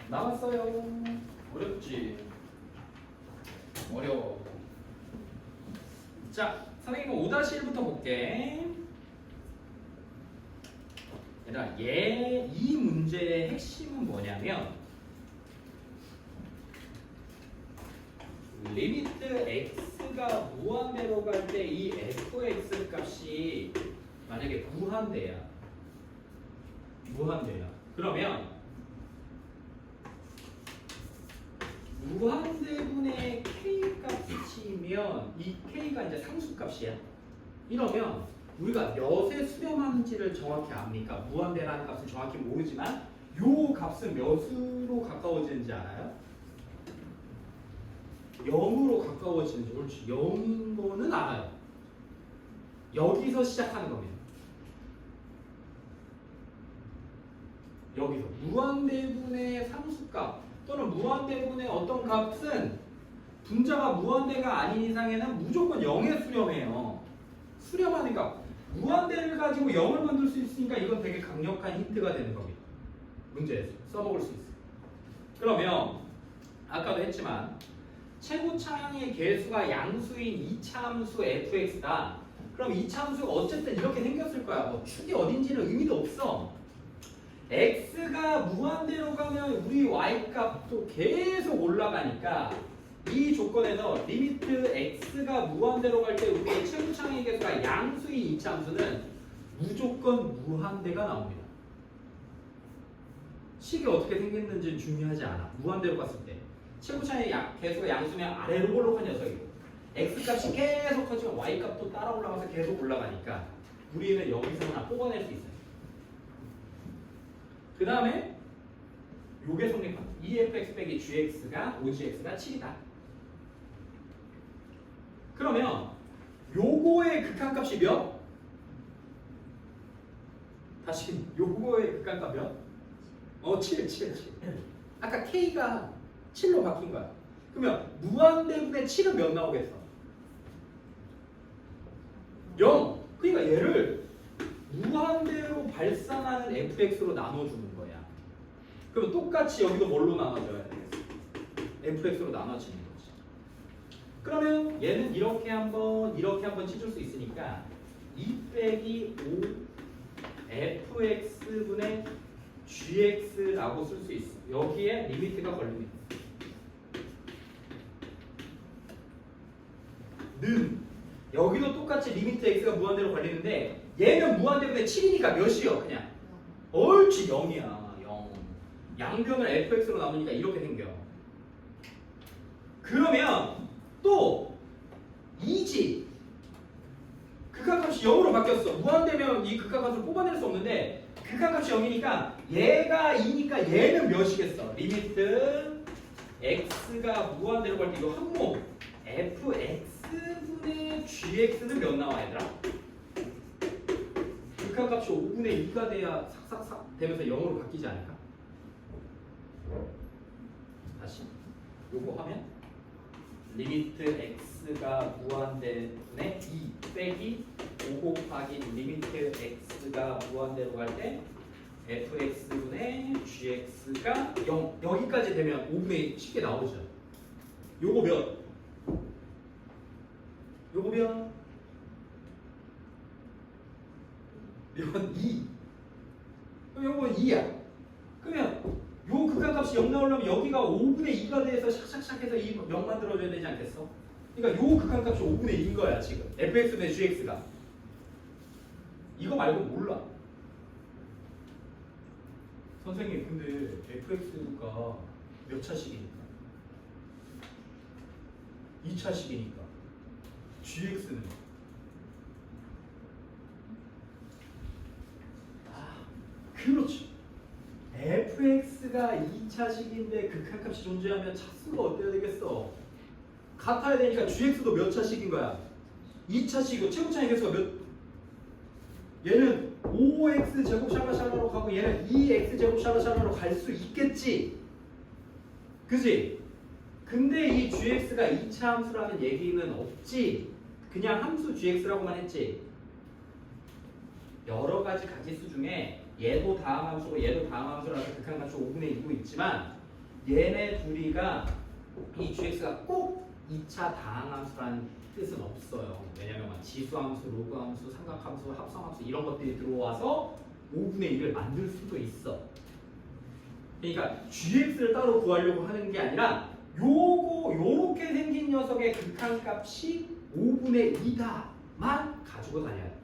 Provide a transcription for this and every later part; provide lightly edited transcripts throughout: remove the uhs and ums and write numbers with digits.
나왔어요. 어렵지? 어려워. 자, 선생님은 5-1부터 볼게. 얘들아, 이 문제의 핵심은 뭐냐면 리미트 x가 무한대로 갈 때 이 fx 값이 만약에 무한대야. 그러면 무한대분의 k 값이 치면 이 k가 이제 상수값이야. 이러면 우리가 몇에 수렴하는지를 정확히 압니까? 무한대라는 값은 정확히 모르지만 요 값은 몇으로 가까워지는지 알아요? 0으로 가까워지는지. 그렇지. 0인 거는 알아요. 여기서 시작하는 겁니다. 여기서 무한대분의 상수값 또는 무한대분의 어떤 값은 분자가 무한대가 아닌 이상에는 무조건 0에 수렴해요. 수렴하니까 무한대를 가지고 0을 만들 수 있으니까 이건 되게 강력한 힌트가 되는 겁니다. 문제에서 써먹을 수 있어요. 그러면 아까도 했지만 최고차항의 개수가 양수인 2차 함수 fx다. 그럼 2차 함수가 어쨌든 이렇게 생겼을 거야. 뭐 축이 어딘지는 의미도 없어. x가 무한대로 가면 우리 y 값도 계속 올라가니까 이 조건에서 리미트 x가 무한대로 갈 때 우리의 최고차항의 개수가 양수인 2차 함수는 무조건 무한대가 나옵니다. 식이 어떻게 생겼는지는 중요하지 않아. 무한대로 갔을 때 최고차항의 개수가 양수면 아래로 볼록한 녀석이고 x값이 계속 커지면 y값도 따라 올라가서 계속 올라가니까 우리는 여기서 하나 뽑아낼 수 있어요. 그 다음에 요게 성립합니다. 2fx 빼기 gx가 5gx가 7이다. 그러면 요거의 극한값이 몇? 다시 요거의 극한값 몇? 7. 아까 k가 7로 바뀐 거야. 그러면 무한대분의 7은 몇 나오겠어? 0. 그러니까 얘를 무한대로 발산하는 fx로 나눠주는 거야. 그럼 똑같이 여기도 뭘로 나눠줘야 되겠어? fx로 나눠지는 거지. 그러면 얘는 이렇게 한번 찢을 수 있으니까 2 빼기 5 fx분의 gx라고 쓸 수 있어. 여기에 리미트가 걸립니다. 는 여기도 똑같이 리미트 x가 무한대로 걸리는데 얘는 무한대분의 7이니까 몇이요? 그냥 옳지 0이야. 0. 양변을 fx로 나누니까 이렇게 생겨. 그러면 또 2지 극한값이 0으로 바뀌었어. 무한대면 이 극한값을 뽑아낼 수 없는데 극한값이 0이니까 얘가 2니까 얘는 몇이겠어? 리미트 x가 무한대로 갈 때 이거 항목 fx분의 gx는 몇 나와 얘들아? 극한값이 5분의 2가 돼야 삭삭삭 되면서 0으로 바뀌지 않을까? 다시 요거 하면 리미트 x가 무한대분의 2 빼기 5 곱하기 리미트 x가 무한대로 갈 때 fx분의 gx가 0 여기까지 되면 5분의 2 쉽게 나오죠. 요거 몇? 요거 몇? 이건 2. 그럼 요건 2야. 그러면 요 극한값이 0 나오려면 여기가 5분의 2가 돼서 샥샥샥 해서 이 0 만들어줘야 되지 않겠어? 그러니까 요 극한값이 5분의 2인 거야 지금. fx분의 gx가. 이거 말고 몰라. 선생님 근데 fx가 몇 차식이니까? 2차식이니까. gx는? 그렇지. fx가 2차식인데 극한값이 존재하면 차수가 어때야 되겠어? 같아야 되니까 gx도 몇 차식인 거야? 2차식이고 최고차의 개수가 몇? 얘는 5x 제곱 샬라샬라로 가고 얘는 2x 제곱 샬라샬라로 갈 수 있겠지? 그지? 근데 이 gx가 2차 함수라는 얘기는 없지? 그냥 함수 gx라고만 했지? 여러 가지 가지수 중에 얘도 다음 함수고 얘도 다음 함수라서 극한값이 5분의 2고 있지만 얘네 둘이가 이 gx가 꼭 2차 다항함수라는 뜻은 없어요. 왜냐면 막 지수함수, 로그함수, 삼각함수, 합성함수 이런 것들이 들어와서 5분의 1을 만들 수도 있어. 그러니까 gx를 따로 구하려고 하는 게 아니라 요렇게 생긴 녀석의 극한값이 5분의 2다만 가지고 다녀야 돼.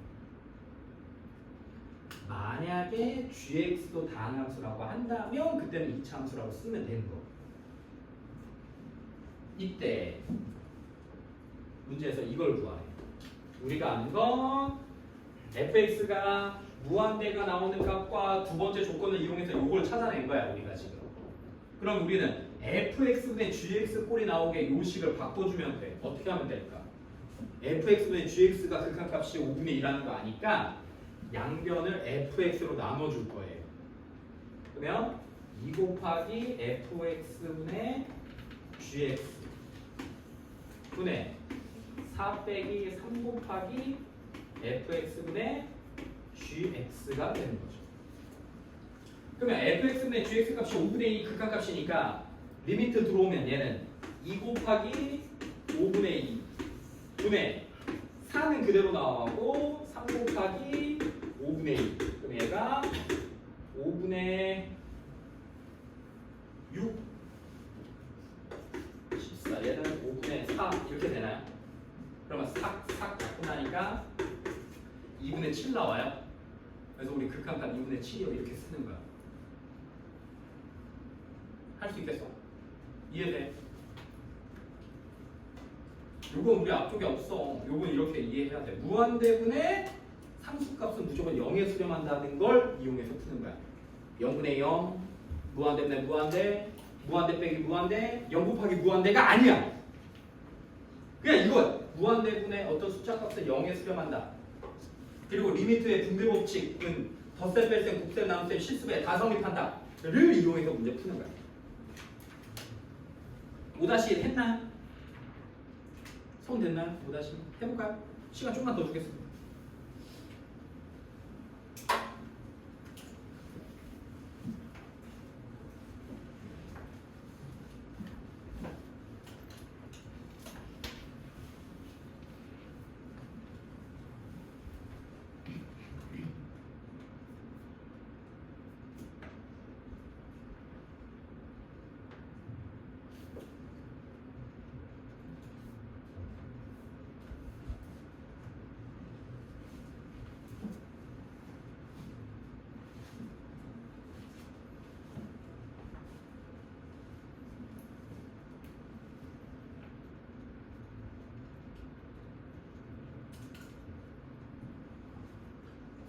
만약에 gx도 다항함수라고 한다면 그때는 2차 함수라고 쓰면 되는 거. 이때 문제에서 이걸 구하래. 우리가 아는 건 fx가 무한대가 나오는 값과 두 번째 조건을 이용해서 이걸 찾아낸 거야 우리가 지금. 그럼 우리는 fx분의 gx 꼴이 나오게 요 식을 바꿔주면 돼. 어떻게 하면 될까? fx분의 gx가 극한값이 5분의 1라는 거 아니까 양변을 fx로 나눠줄 거예요. 그러면 2 곱하기 fx분의 gx 분의 4 빼기 3 곱하기 fx분의 gx가 되는 거죠. 그러면 fx분의 gx 값이 5분의 2 극한값이니까 리미트 들어오면 얘는 2 곱하기 5분의 2 분의 4는 그대로 나오고 3 곱하기 5분의 2 그럼 얘가 5분의 6 14 얘는 5분의 4 이렇게 되나요? 그러면 싹 갖고 나니까 2분의 7 나와요. 그래서 우리 극한값 2분의 7이요 이렇게 쓰는 거야. 할 수 있겠어? 이해돼? 요건 우리 앞쪽에 없어. 요건 이렇게 이해해야 돼. 무한대분의 상수값은 무조건 0에 수렴한다는 걸 이용해서 푸는 거야. 0분의 0 무한대분의 무한대 무한대 빼기 무한대 0 곱하기 무한대가 아니야. 그냥 이거야. 무한대분의 어떤 숫자 값을 0에 수렴한다. 그리고 리미트의 분배 법칙은 덧셈, 뺄셈, 곱셈, 나눗셈, 실수배 다 성립한다. 를 이용해서 문제 푸는 거야. 5-1 했나? 손 됐나요? 5-1 해볼까요? 시간 좀만 더 주겠습니다.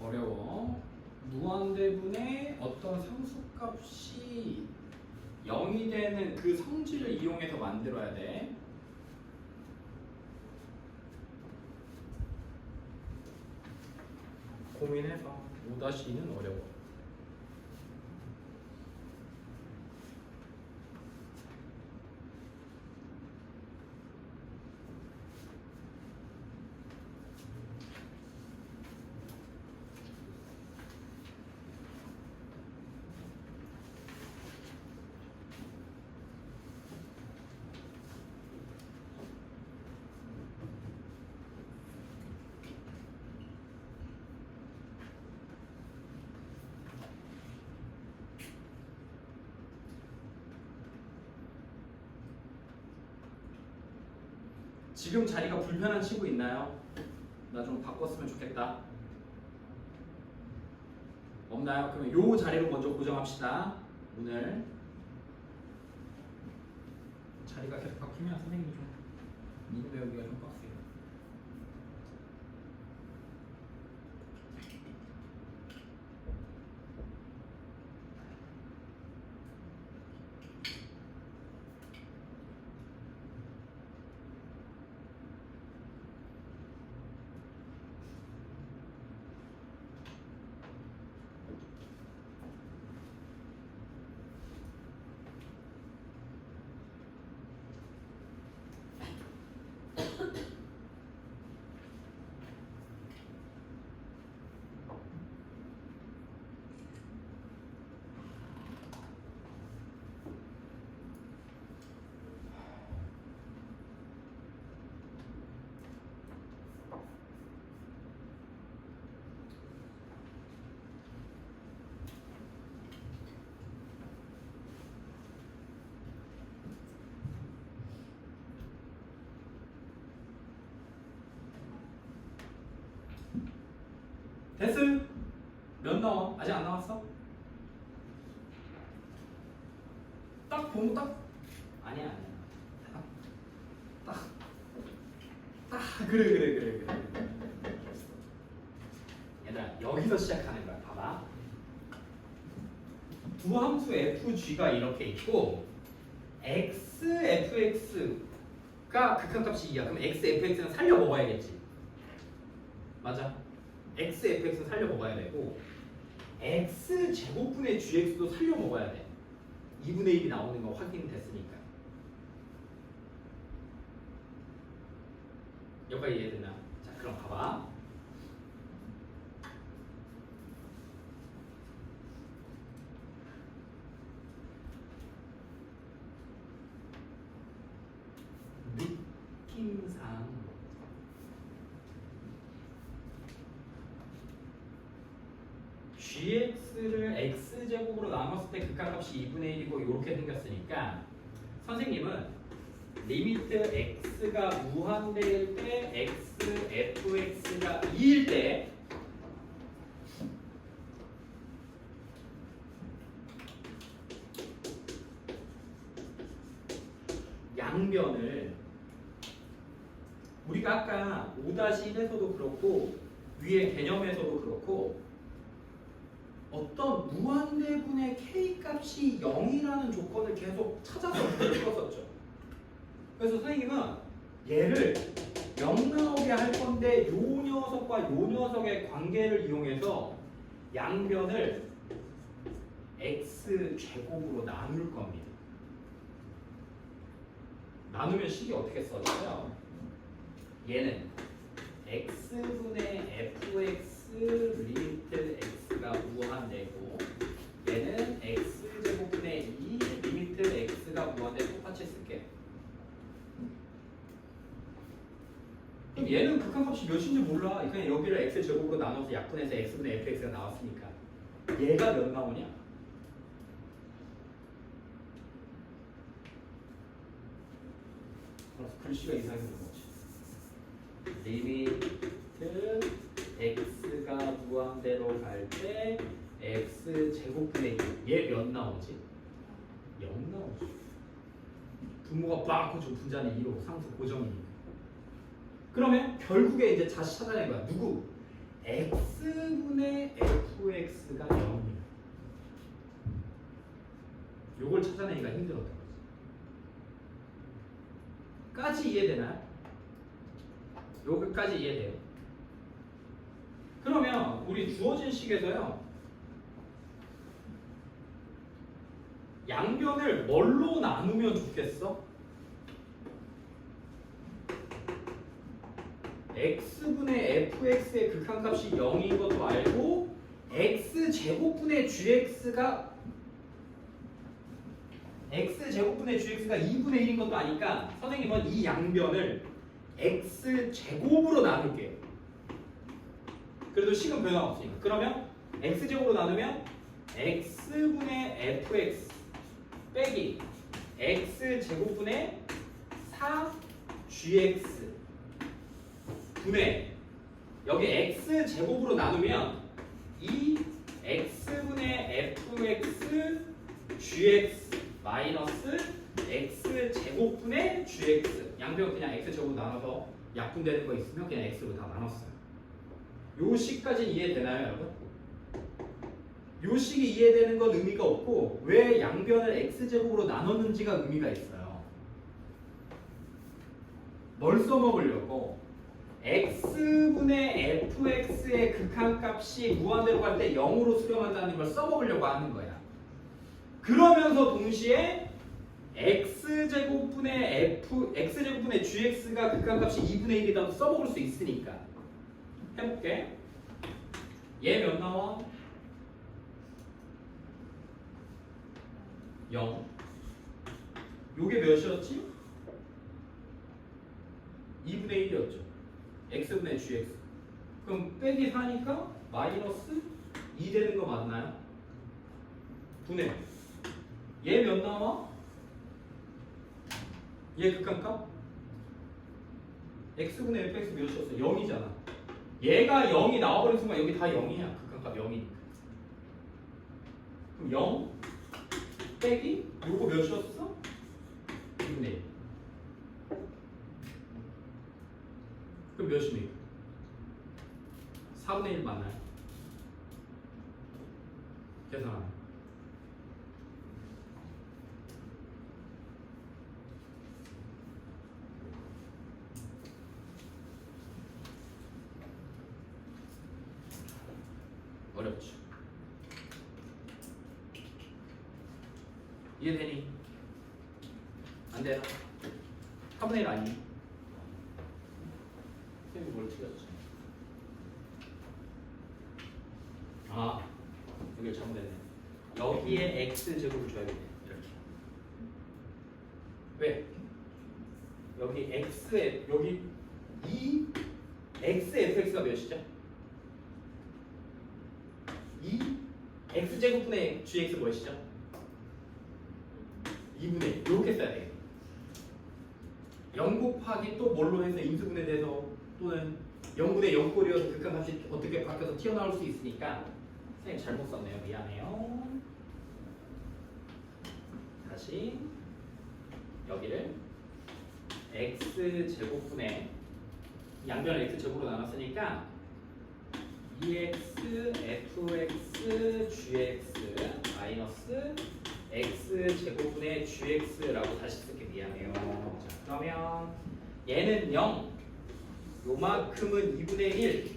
어려워. 무한대분의 어떤 상수값이 0이 되는 그 성질을 이용해서 만들어야 돼. 고민해봐. 5-2는 어려워. 지금 자리가 불편한 친구 있나요? 나 좀 바꿨으면 좋겠다. 없나요? 그러면 요 자리로 먼저 고정합시다. 오늘 자리가 계속 바뀌면 선생님이 좀 미리 배우기가 좀 빡세요. 됐어? 몇 나와? 아직 안 나왔어? 딱 보면 딱 아니야. 그래. 얘들아 여기서 시작하는 거야. 봐봐. 두 함수 fg가 이렇게 있고 x, fx가 극한값이 2야. 그럼 x, fx는 살려 먹어야겠지. 맞아. x, fx는 살려 먹어야 되고 x 제곱분의 gx도 살려 먹어야 돼. 2분의 1이 나오는 거 확인됐으니까. 여기까지 이해되나? 자, 그럼 봐봐. 느낌상 gx를 x제곱으로 나눴을 때 극한값이 2분의 1이고 이렇게 생겼으니까 선생님은 리미트 x가 무한대일 때 x, fx가 2일 때 양변을 우리가 아까 5-1에서도 그렇고 위에 개념에서도 그렇고 어떤 무한대분의 k 값이 0이라는 조건을 계속 찾아서 풀었었죠. 그래서 선생님은 얘를 0 나오게 할 건데 요 녀석과 요 녀석의 관계를 이용해서 양변을 x 제곱으로 나눌 겁니다. 나누면 식이 어떻게 써져요? 얘는 x분의 fx 리미트 x가 무한대고 얘는 x제곱분의 2 리미트 x가 무한대 똑같이 쓸게. 그럼 얘는 극한값이 몇인지 몰라. 그냥 여기를 x제곱으로 나눠서 약분해서 x분의 fx가 나왔으니까 얘가 몇 나오냐? 글씨가 이상해서 그렇지. 리미트 x가 무한대로 갈 때 x 제곱분의 2. 얘 몇 나오지? 0 나오지. 분모가 빵꾸 좀 분자는 2로 상수 고정이니까. 그러면 결국에 이제 다시 찾아낸 거야. 누구? x분의 fx가 0이야. 요걸 찾아내기가 힘들었던 거지. 까지 이해되나요? 여기까지 이해돼요? 그러면 우리 주어진 식에서요 양변을 뭘로 나누면 좋겠어? x분의 fx의 극한값이 0인 것도 알고 x제곱분의 gx가 x제곱분의 gx가 2분의 1인 것도 아니까 선생님은 이 양변을 x제곱으로 나눌게요. 그래도 식은 변화 없으니까. 그러면 x제곱으로 나누면 x분의 fx 빼기 x제곱분의 4gx 분의 여기 x제곱으로 나누면 이 x분의 fx gx 마이너스 x제곱분의 gx 양변 그냥 x제곱으로 나눠서 약분되는 거 있으면 그냥 x로 다 나눴어요. 요 식까지 이해되나요 여러분? 요 식이 이해되는 건 의미가 없고 왜 양변을 x제곱으로 나눴는지가 의미가 있어요. 뭘 써먹으려고? x분의 fx의 극한값이 무한대로 갈 때 0으로 수렴한다는 걸 써먹으려고 하는 거야. 그러면서 동시에 x제곱분의 gx가 극한값이 2분의 1이라도 써먹을 수 있으니까 해볼게. 얘 몇 나와? 0. 요게 몇이었지? 2분의 1이었죠. x분의 gx. 그럼 빼기 4니까 마이너스 2 되는 거 맞나요? 분의 얘 몇 나와? 얘 극한값? x분의 fx 몇이었어? 0이잖아. 얘가 0이 나와버린 순간 여기 다 0이야. 극한값 0이니까. 그럼 0 빼기 요거 몇이었어? 2분의 1. 그럼 몇입니까? 4분의 1 맞나요? 계산하면 어렵죠. 이해되니? 안 돼요? 4분의 1 아니니? 선생님이 뭘 틀렸죠? 아, 여기 잘못했네. 여기에 x제곱을 줘야겠네. 이렇게. 왜? 여기 x에 여기 이 xfx가 몇이죠? 2 x제곱분의 gx 무엇이죠? 2분의 1 이렇게 써야 돼요. 0 곱하기 또 뭘로 해서 인수분해돼서 또는 0분의 0꼴이어서 극한값이 어떻게 바뀌어서 튀어나올 수 있으니까 선생님 잘못 썼네요. 미안해요. 다시 여기를 x제곱분의 양변을 x제곱으로 나눴으니까 2x fx gx 마이너스 x제곱분의 gx라고 다시 쓸게. 미안해요. 자, 그러면 얘는 0, 요만큼은 2분의 1,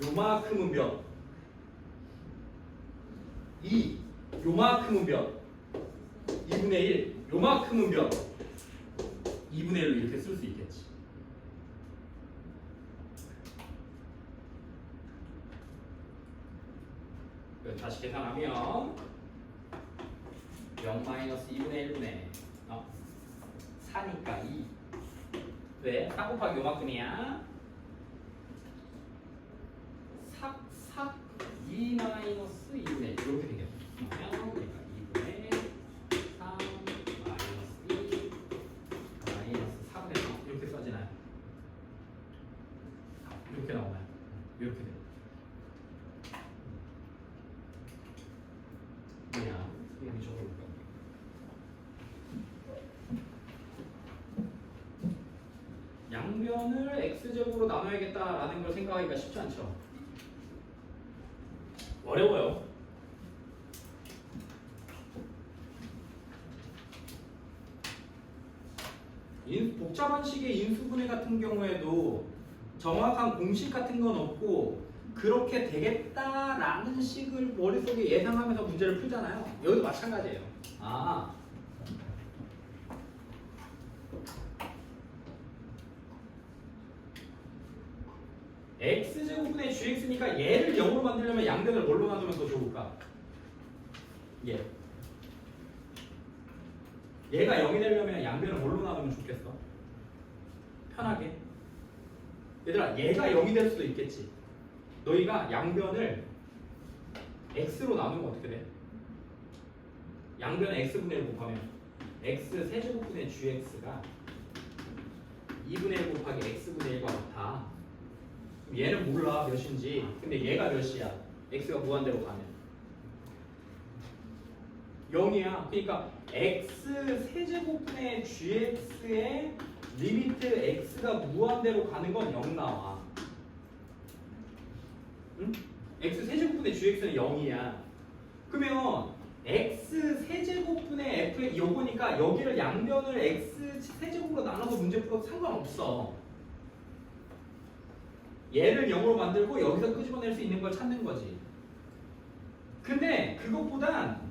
요만큼은 몇? 2, 요만큼은 몇? 2분의 1, 요만큼은 몇? 2분의 1로 이렇게 쓸 수 있겠지. 다시 계산하면 0 마이너스 2분의 1분의 4니까 2. 왜? 4 곱하기 요만큼이야. 4 2 마이너스 2분의 1 이렇게 되겠죠. 그러니까 2분의 3 마이너스 2 마이너스 4분의 3 이렇게 써지나요? 이렇게 나오나요? 이렇게 돼요. 그냥 여기 적어볼까요? 양변을 x제곱으로 나눠야겠다라는 걸 생각하기가 쉽지 않죠. 어려워요. 복잡한 식의 인수분해 같은 경우에도 정확한 공식 같은 건 없고 그렇게 되겠다라는 식을 머릿속에 예상하면서 문제를 풀잖아요. 여기도 마찬가지예요. 아, x제곱분의 gx니까 얘를 0으로 만들려면 양변을 뭘로 나누면 더 좋을까? 얘가 0이 되려면 양변을 뭘로 나누면 좋겠어? 편하게. 얘들아, 얘가 0이 될 수도 있겠지. 너희가 양변을 x로 나누면 어떻게 돼? 양변에 x분의 1 곱하면 x 세제곱분의 gx가 2분의 1 곱하기 x분의 1과 같아. 그럼 얘는 몰라 몇인지. 근데 얘가 몇이야? x가 무한대로 가면 0이야. 그러니까 x 세제곱분의 gx의 리미트 x가 무한대로 가는 건 0 나와. 응? x 세제곱분의 gx는 0이야. 그러면 x 세제곱분의 f 요거니까 여기를 양변을 x 세제곱으로 나눠서 문제 풀어도 상관없어. 얘를 0으로 만들고 여기서 끄집어낼 수 있는 걸 찾는 거지. 근데 그것보단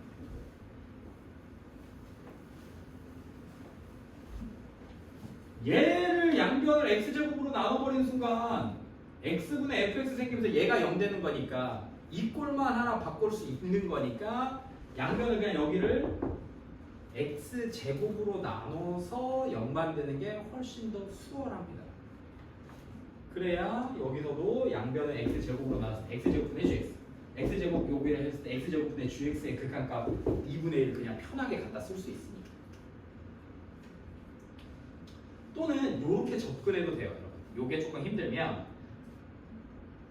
얘를 양변을 x제곱으로 나눠버리는 순간 x분의 fx 생기면서 얘가 0 되는 거니까 이 꼴만 하나 바꿀 수 있는 거니까 양변을 그냥 여기를 x제곱으로 나눠서 0 만드는 게 훨씬 더 수월합니다. 그래야 여기서도 양변을 x제곱으로 나눠서 x제곱분의 gx x제곱 요기를 했을 때 x제곱분의 gx의 극한값 2분의 1 그냥 편하게 갖다 쓸 수 있으니까. 또는 이렇게 접근해도 돼요. 여러분. 요게 조금 힘들면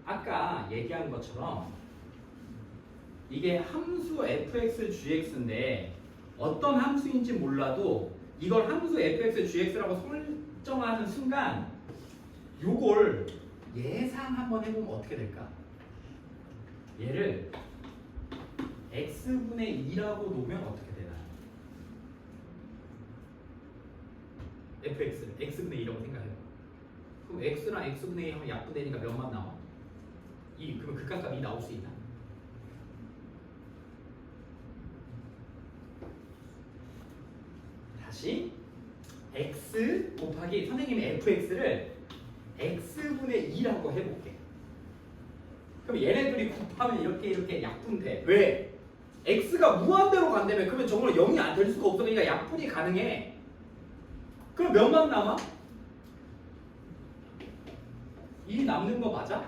아까 얘기한 것처럼 이게 함수 fx, gx인데 어떤 함수인지 몰라도 이걸 함수 fx, gx라고 설정하는 순간 요걸 예상 한번 해보면 어떻게 될까? 얘를 x분의 2라고 놓으면 어떻게 되나요? fx를 x분의 2라고 생각해요. 그럼 x랑 x분의 2 하면 약분되니까 몇만 나와? 2. 그러면 극한값 2 나올 수 있나? 다시 x 곱하기 선생님이 fx를 x분의 2라고 해볼게. 그럼 얘네들이 곱하면 이렇게 약분돼. 왜? x가 무한대로 간다며. 그러면 정말 0이 안 될 수가 없어. 그러니까 약분이 가능해. 그럼 몇만 남아? 2 남는 거 맞아?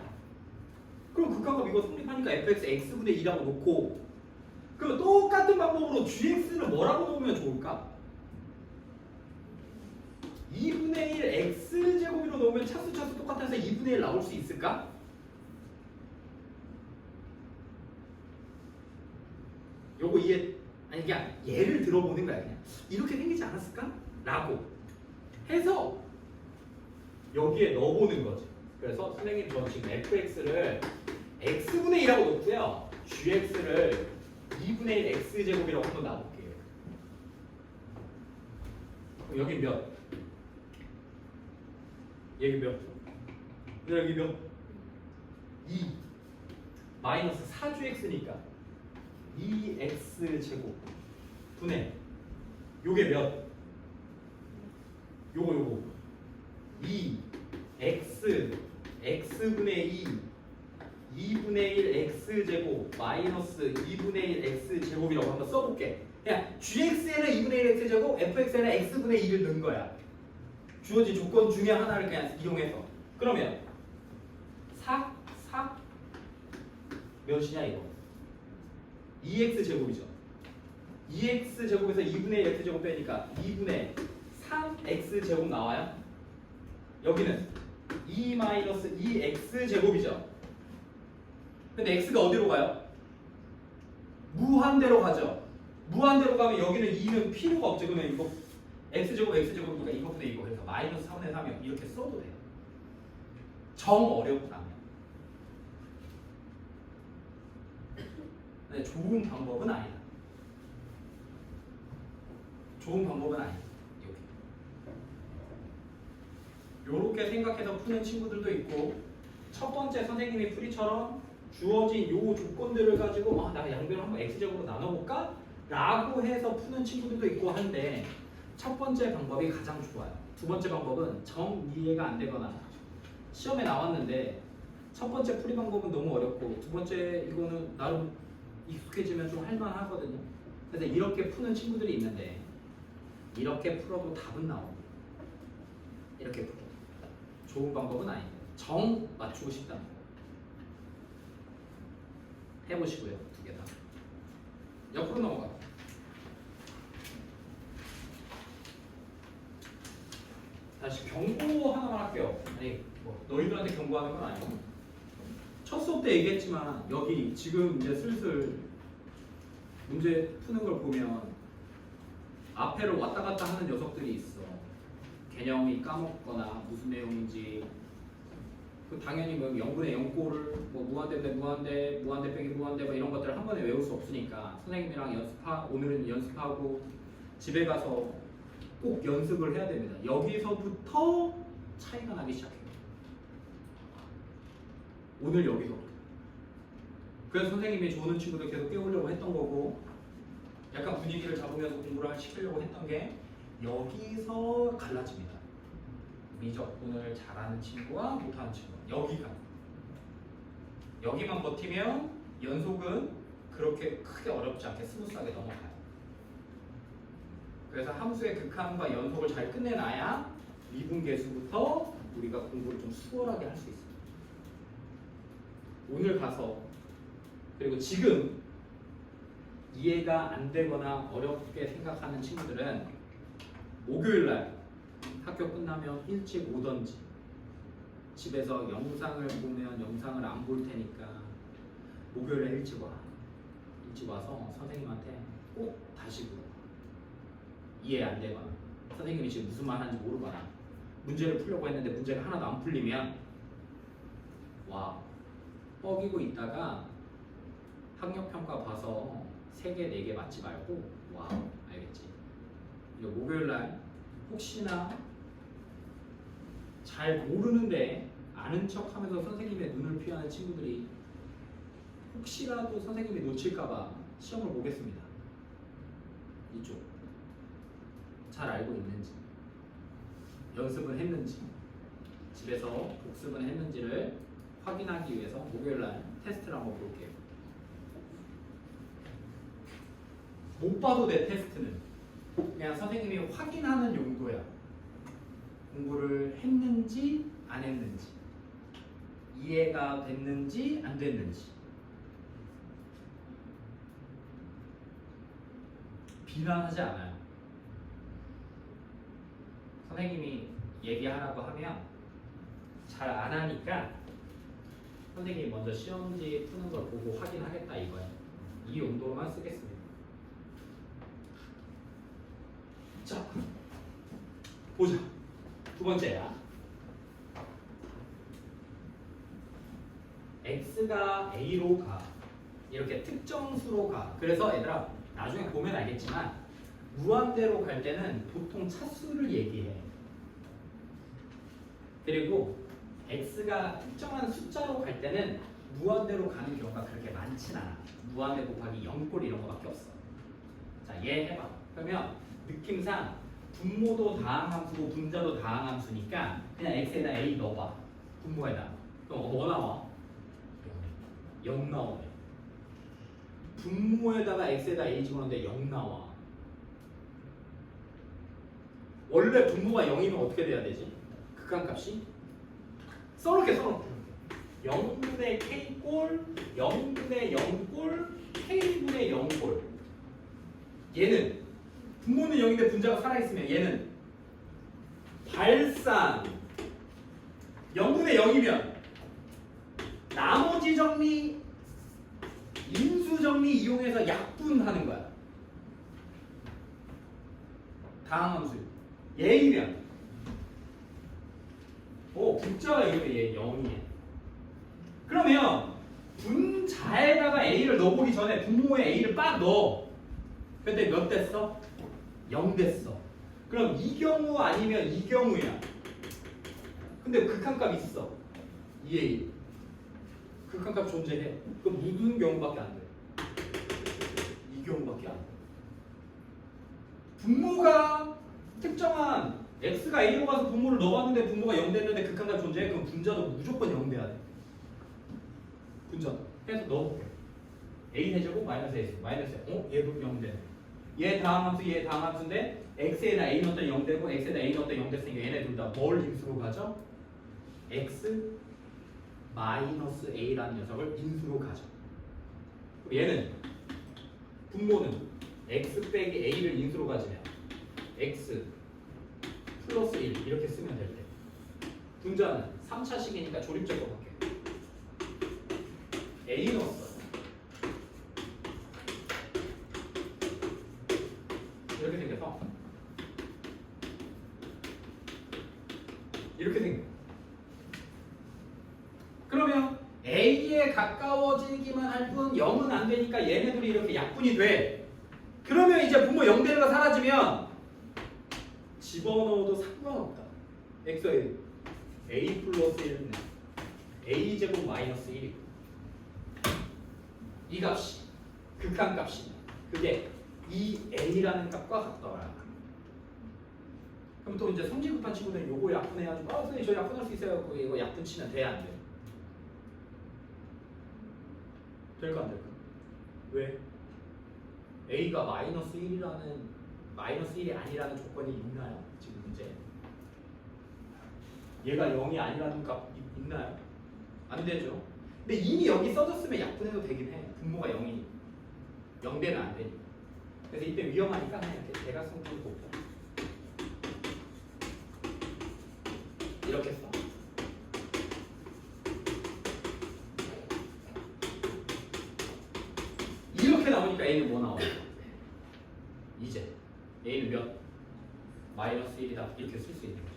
그럼 극한값 이거 성립하니까 fx x분의 2라고 놓고, 그럼 똑같은 방법으로 gx를 뭐라고 놓으면 좋을까? 2분의 1 x제곱으로 놓으면 차수 똑같아서 2분의 1 나올 수 있을까? 요거 이해, 아니 그냥 예를 들어보는 거야. 그냥 이렇게 생기지 않았을까? 라고 해서 여기에 넣어보는 거지. 그래서 선생님 저 지금 fx를 x분의 2라고 놓고요, gx를 2분의 1 x제곱이라고 한번 놔볼게요. 그럼 여기 몇? 여기 몇? 여기 몇? 2 마이너스 4gx니까 2x제곱 분의 요게 몇? 요거 2x분의 2 2분의 1 x제곱 마이너스 2분의 1 x제곱이라고 한번 써볼게. 그냥 gx에는 2분의 1 x제곱, fx에는 x분의 2를 넣은 거야. 주어진 조건 중에 하나를 그냥 이용해서. 그러면 4 몇이냐 이거? 2x제곱이죠. 2x제곱에서 2분의 1 x제곱 빼니까 2분의 3x제곱 나와요. 여기는 2-2x제곱이죠. 근데 x가 어디로 가요? 무한대로 가죠. 무한대로 가면 여기는 2는 필요가 없죠. 그러면 이거 x제곱이니까 이거분의 이거, 그래서 마이너스 3분의 3이요. 이렇게 써도 돼요. 정 어렵다면. 근데 좋은 방법은 아니다. 좋은 방법은 아니다. 요렇게 생각해서 푸는 친구들도 있고, 첫 번째 선생님이 풀이처럼 주어진 요 조건들을 가지고 나 양변을 한번 x제곱으로 나눠볼까? 라고 해서 푸는 친구들도 있고 한데, 첫 번째 방법이 가장 좋아요. 두 번째 방법은 정 이해가 안 되거나 시험에 나왔는데 첫 번째 풀이 방법은 너무 어렵고 두 번째 이거는 나름 익숙해지면 좀 할만하거든요. 그래서 이렇게 푸는 친구들이 있는데, 이렇게 풀어도 답은 나옵니다. 이렇게 풀어도 좋은 방법은 아닙니다. 정 맞추고 싶다면 해보시고요. 두 개 다. 옆으로 넘어가. 다시 경고 하나만 할게요. 아니 뭐 너희들한테 경고하는 건 아니고, 첫 수업 때 얘기했지만 여기 지금 이제 슬슬 문제 푸는 걸 보면 앞에를 왔다 갔다 하는 녀석들이 있어. 개념이 까먹거나 무슨 내용인지. 당연히 뭐 0분의 0꼴을 뭐 무한대 빼기 무한대 뭐 이런 것들을 한 번에 외울 수 없으니까 선생님이랑 오늘은 연습하고 집에 가서 꼭 연습을 해야 됩니다. 여기서부터 차이가 나기 시작해요. 오늘 여기서부터. 그래서 선생님이 좋은 친구들 계속 깨우려고 했던 거고, 약간 분위기를 잡으면서 공부를 시키려고 했던 게 여기서 갈라집니다. 미적분을 잘하는 친구와 못하는 친구. 여기만 버티면 연속은 그렇게 크게 어렵지 않게 스무스하게 넘어가요. 그래서 함수의 극한과 연속을 잘 끝내놔야 미분계수부터 우리가 공부를 좀 수월하게 할 수 있습니다. 오늘 가서, 그리고 지금 이해가 안 되거나 어렵게 생각하는 친구들은 목요일날 학교 끝나면 일찍 오던지 집에서 영상을 보면 영상을 안 볼 테니까 목요일에 일찍 와. 일찍 와서 선생님한테 꼭 다시 물어봐. 이해 안 되거나 선생님이 지금 무슨 말 하는지 모르거나 문제를 풀려고 했는데 문제가 하나도 안 풀리면 와 뻐기고 있다가 학력평가 봐서 3개, 4개 맞지 말고 와 알겠지? 이제 목요일날 혹시나 잘 모르는데 아는 척하면서 선생님의 눈을 피하는 친구들이 혹시라도 선생님이 놓칠까봐 시험을 보겠습니다. 이쪽 잘 알고 있는지 연습은 했는지 집에서 복습은 했는지를 확인하기 위해서 목요일날 테스트를 한번 볼게요. 못 봐도 내 테스트는 그냥 선생님이 확인하는 용도야. 공부를 했는지 안 했는지 이해가 됐는지 안 됐는지 비난하지 않아요. 선생님이 얘기하라고 하면 잘 안 하니까 선생님이 먼저 시험지 푸는 걸 보고 확인하겠다 이거예요. 이 용도로만 쓰겠습니다. 자, 보자. 두 번째야. x가 a로 가. 이렇게 특정 수로 가. 그래서 얘들아 나중에 보면 알겠지만 무한대로 갈 때는 보통 차수를 얘기해. 그리고 x가 특정한 숫자로 갈 때는 무한대로 가는 경우가 그렇게 많진 않아. 무한대 곱하기 0꼴 이런 거밖에 없어. 자, 얘 해봐. 그러면 느낌상 분모도 다항함수고 분자도 다항함수니까 그냥 x에다 a 넣어봐. 분모에다. 그럼 뭐 나와? 0 나오네. 분모에다가 x에다 a 집어넣는데 0 나와. 원래 분모가 0이면 어떻게 돼야 되지? 극한값이? 써놓게. 0분의 k꼴, 0분의 0꼴, k분의 0꼴. 얘는 분모는 0인데 분자가 살아있으면 얘는 발산 0분의 0이면 나머지 정리, 인수 정리 이용해서 약분하는 거야. 다항함수 얘이면 분자가 이러면 얘 0이야. 그러면 분자에다가 a를 넣어보기 전에 분모에 a를 빡 넣어. 근데 몇 됐어? 0 됐어. 그럼 이 경우 아니면 이 경우야. 근데 극한값 있어. 2a. 극한값 존재해. 그럼 무슨 경우밖에 안 돼? 이 경우밖에 안 돼. 분모가 특정한 x가 a로 가서 분모를 넣어봤는데 분모가 0 됐는데 극한값 존재해. 그럼 분자도 무조건 0 돼야 돼. 분자 해서 넣어볼게. a 세제곱 마이너스 a 마이너스 얘도 0 되네. 얘 다항함수 얘 다항함수인데 x에다 a 넣었더니 0 되고 x에다 a 넣었더니 0 됐으니까 얘네 둘 다 뭘 인수로 가죠? x 마이너스 a라는 녀석을 인수로 가죠. 그럼 얘는 분모는 x 빼기 a를 인수로 가지면 x 플러스 1 이렇게 쓰면 될 때 분자는 3차식이니까 조립제곱 할게. a 넣었어요. 이렇게 생겨서 이렇게 생겨. 그러면 a에 가까워지기만 할 뿐 0은 안 되니까 얘네들이 이렇게 약분이 돼. 그러면 이제 분모 0 되는 거 사라지면 집어넣어도 상관없다. x에 a 플러스 1은 a 제곱 마이너스 1이고 이 값이 극한값이 그게 이 a라는 값과 같더라. 그럼 또 이제 성질급한 친구들은 요거 약분해가지고 선생님 저 약분할 수 있어요. 이거 약분 치면 돼 안 돼? 될까 안 될까? 왜? a가 마이너스 1이라는 마이너스 1이 아니라는 조건이 있나요? 지금 문제. 얘가 0이 아니라는 값 있나요? 안 되죠. 근데 이미 여기 써졌으면 약분해도 되긴 해. 분모가 0이 0대는 안 되니까. 그래서 이때 위험하니까 그냥 이렇게 대각선으로 곱다. 이렇게 써. A는 뭐 나오죠? 이제 A는 몇? 마이너스 1이다 이렇게 쓸 수 있는 거죠.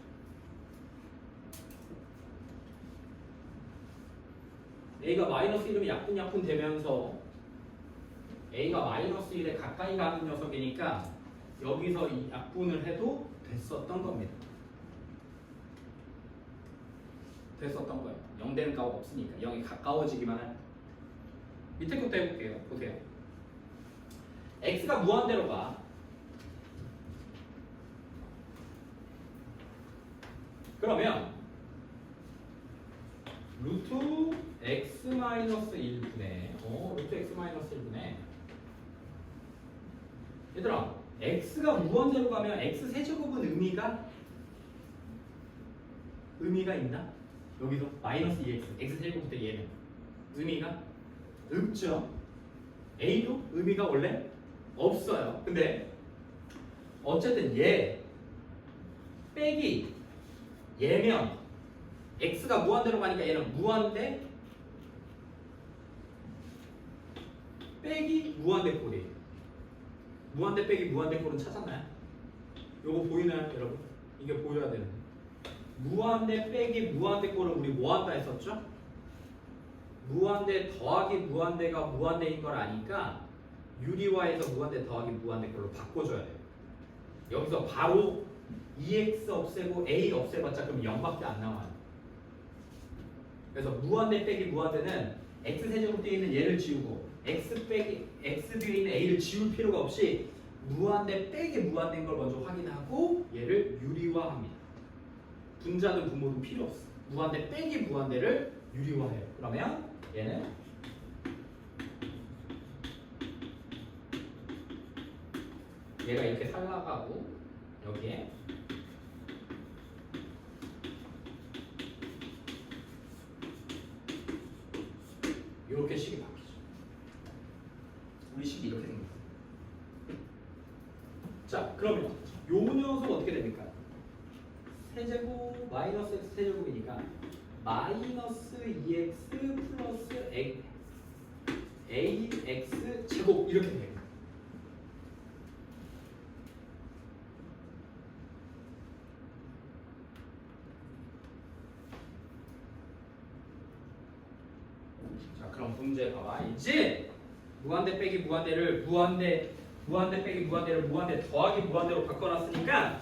A가 마이너스 1이면 약분약분 되면서 A가 마이너스 1에 가까이 가는 녀석이니까 여기서 이 약분을 해도 됐었던 겁니다. 됐었던 거예요. 0 되는 값 없으니까 0이 가까워지기만 할. 밑에 것도 해볼게요. 보세요. x가 무한대로 가. 그러면 루트 x 마이너스 1분의 루트 x 마이너스 1분의 얘들아 x가 무한대로 가면 x 세제곱은 의미가 있나? 여기서 마이너스 2x x 세제곱부터 얘는 의미가 없죠. a도 의미가 원래 없어요. 근데 어쨌든 얘 빼기 얘면 x가 무한대로 가니까 얘는 무한대 빼기 무한대 꼴이에요. 무한대 빼기 무한대 꼴은 찾았나요? 요거 보이나요 여러분? 이게 보여야 되는데 무한대 빼기 무한대 꼴은 우리 뭐 한다 했었죠? 무한대 더하기 무한대가 무한대인 걸 아니까 유리화해서 무한대 더하기 무한대 꼴로 바꿔줘야 돼요. 여기서 바로 2x 없애고 a 없애봤자 그럼 0밖에 안 나와요. 그래서 무한대 빼기 무한대는 x 세제곱 뒤에 있는 얘를 지우고 x 빼기 x 뒤에 있는 a를 지울 필요가 없이 무한대 빼기 무한대인 걸 먼저 확인하고 얘를 유리화합니다. 분자든 분모든 필요 없어. 무한대 빼기 무한대를 유리화해요. 그러면 얘는 얘가 이렇게 살아가고 여기에 이렇게 식이 바뀌죠. 우리 식이 이렇게 생겼어요. 자, 그러면 요 녀석 어떻게 됩니까? 세제곱 마이너스 x 세제곱이니까 마이너스 2x 플러스 ax 제곱 이렇게 돼요. 자, 그럼 문제 봐봐. 이제 무한대 빼기 무한대를 무한대 빼기 무한대를 무한대 더하기 무한대로 바꿔놨으니까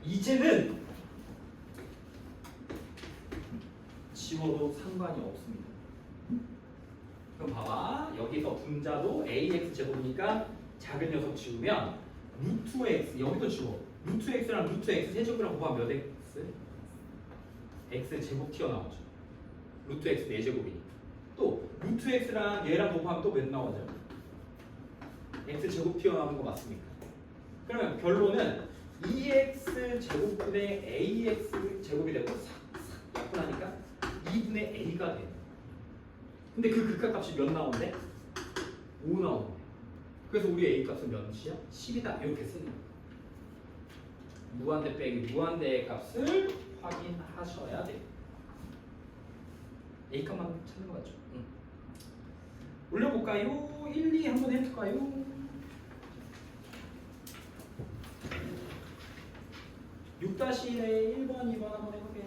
이제는 지워도 상관이 없습니다. 그럼 봐봐. 여기서 분자도 ax 제곱이니까 작은 녀석 지우면 루트 x 여기도 지워. 루트 x랑 루트 x 세제곱이랑 곱하면 몇 x? x 제곱 튀어나오죠. 루트 x 4제곱이니까. 또 루트 x랑 얘랑 곱하면 또 몇 나오죠? x 제곱 튀어나오는 거 맞습니까? 그러면 결론은 2x 제곱분의 ax 제곱이 되고 싹 약분하니까 2분의 a가 돼요. 근데 그 극한값이 몇 나오는데? 5 나오는데. 그래서 우리 a 값은 몇이야? 10이다. 이렇게 쓰는 거예요. 무한대 빼기 무한대의 값을 확인하셔야 돼요. a 값만 찾는 거 맞죠? 올려볼까요? 1, 2 한번 해볼까요? 6-1에 1번, 2번 한번 해볼게요.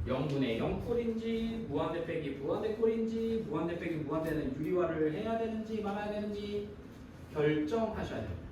0분의 0 꼴인지 무한대 빼기 무한대 꼴인지 무한대 빼기 무한대는 유리화를 해야 되는지 말아야 되는지 결정하셔야 됩니다.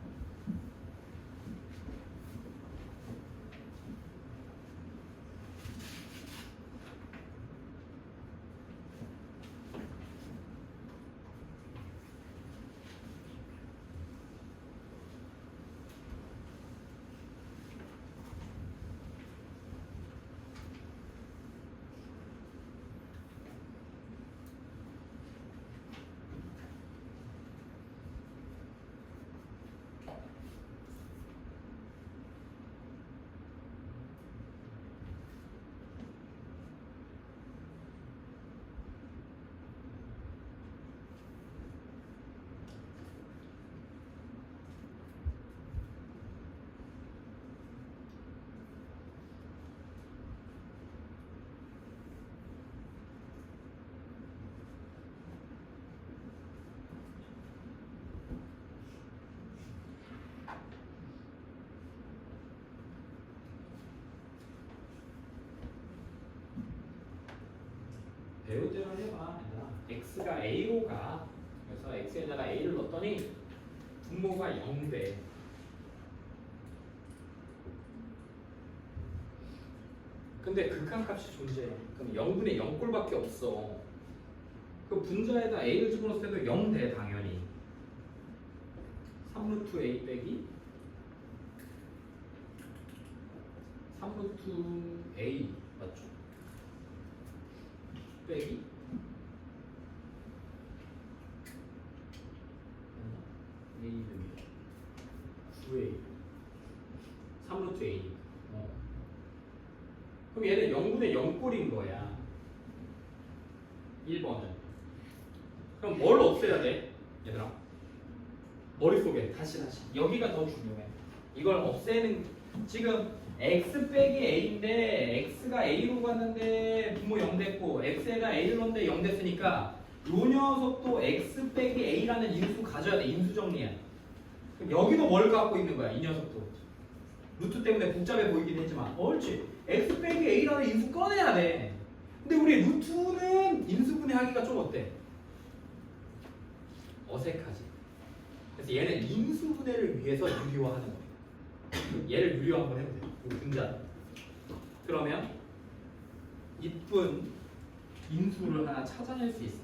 배우대로 해봐. 얘들아. x가 a로 가. 그래서 x에다가 a를 넣었더니 분모가 0돼. 근데 극한값이 존재해. 그럼 0분의 0꼴밖에 없어. 그 분자에다 a를 집어넣었을 때도 0돼 당연히. 3루트 a 빼기 3루트 a 맞죠? 빼기 a 빼기 9a 3루트 a. 그럼 얘는 0분의 0꼴인 거야. 1번은. 그럼 뭘 없애야 돼? 얘들아. 머릿속에 다시 여기가 더 중요해. 이걸 없애는. 지금 x 빼기 a인데 x가 a로 갔는데 분모 0 됐고 x에다 a를 넣는데 0 됐으니까 요 녀석도 x 빼기 a라는 인수 가져야 돼. 인수 정리야. 그럼 여기도 뭘 갖고 있는 거야 이 녀석도. 루트 때문에 복잡해 보이긴 했지만 옳지. x 빼기 a라는 인수 꺼내야 돼. 근데 우리 루트는 인수분해 하기가 좀 어때? 어색하지. 그래서 얘는 인수분해를 위해서 유리화하는 거예요. 얘를 유리화 한번 해보세요. 이 분자. 그러면 이쁜 인수를 하나 찾아낼 수 있어.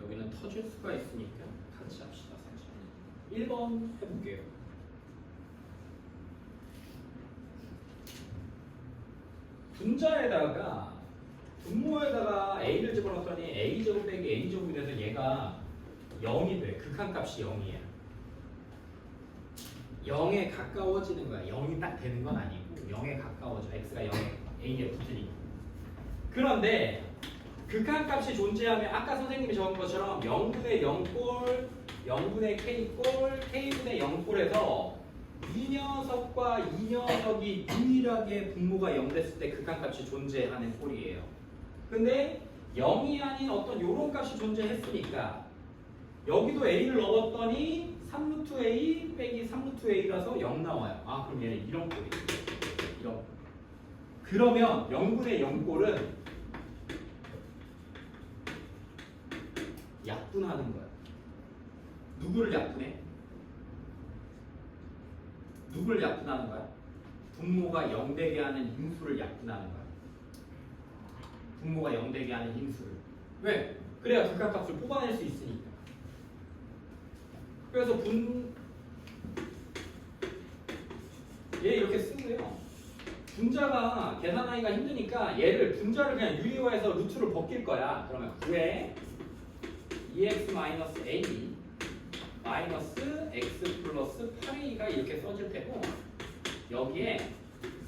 여기는 터질 수가 있으니까 같이 합시다. 1번 해볼게요. 분자에다가 분모에다가 a를 집어넣었더니 a제곱 빼기 a제곱이 돼서 얘가 0이 돼. 극한값이 0이야. 0에 가까워지는 거야. 0이 딱 되는 건 아니고 0에 가까워져. x가 0에 a에 붙으니까. 그런데 극한값이 존재하면 아까 선생님이 적은 것처럼 0분의 0꼴, 0분의 k꼴, k분의 0꼴에서 이 녀석과 이 녀석이 유일하게 분모가 0 됐을 때 극한값이 존재하는 꼴이에요. 근데 0이 아닌 어떤 요런 값이 존재했으니까 여기도 a를 넣었더니 3루트 a 빼기 3루트 a라서 0 나와요. 아 그럼 얘는 이런 꼴이에요. 이런. 그러면 0분의 0꼴은 약분하는 거야. 누구를 약분해? 누구를 약분하는 거야? 분모가 0 되게 하는 인수를 약분하는 거야. 분모가 0 되게 하는 인수를. 왜? 그래야 극한값을 뽑아낼 수 있으니까. 그래서 얘 이렇게 쓰고요. 분자가 계산하기가 힘드니까 얘를 분자를 그냥 유리화해서 루트를 벗길 거야. 그러면 9에 2x-a 마이너스 x 플러스 8a가 이렇게 써질 테고 여기에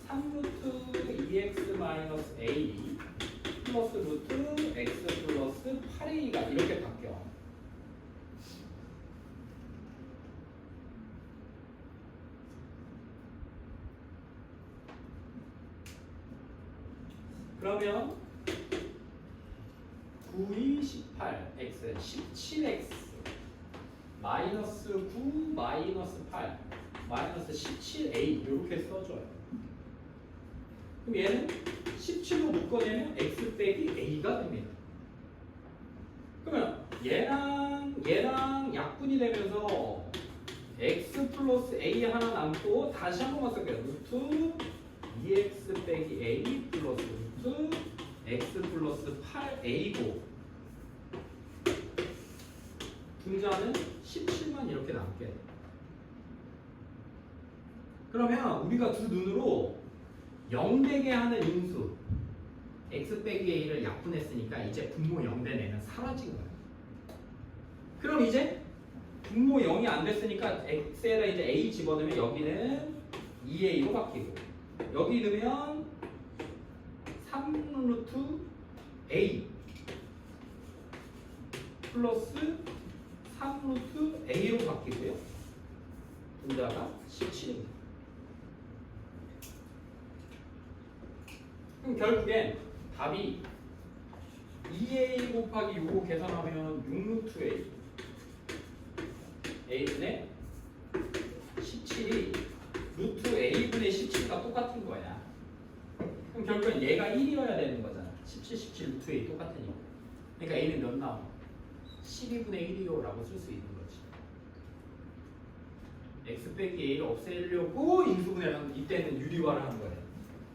3루트 2x 마이너스 a 플러스 루트 x 플러스 8a가 이렇게 바뀌어. 그러면 9, 2, 18, x, 17x 마이너스 9, 마이너스 8, 마이너스 17a 이렇게 써줘요. 그럼 얘는 17로 묶어내면 x 빼기 a가 됩니다. 그러면 얘랑 약분이 되면서 x 플러스 a 하나 남고 다시 한 번만 쓸게요. 루트 2x 빼기 a 플러스 루트 x 플러스 8a고 분자는 17만 이렇게 남게 돼. 그러면 우리가 두 눈으로 0되게 하는 인수 x 빼기 a를 약분했으니까 이제 분모 0된 애는 사라진 거야. 그럼 이제 분모 0이 안 됐으니까 x에다 이제 a 집어넣으면 여기는 2a로 바뀌고 여기 넣으면 3루트 a 플러스 3루트 a로 바뀌고요. 분자가 17입니다. 그럼 결국엔 답이 2a 곱하기 요거 계산하면 6루트 a a분의 17이 루트 a분의 17과 똑같은 거야. 그럼 결국엔 얘가 1이어야 되는 거잖아. 17, 17 루트 a 똑같으니까. 그러니까 a는 몇 나와? 12분의 1이요라고 쓸 수 있는 거지. x 빼기 a를 없애려고 인수분해를 이때는 유리화를 하는 거예요.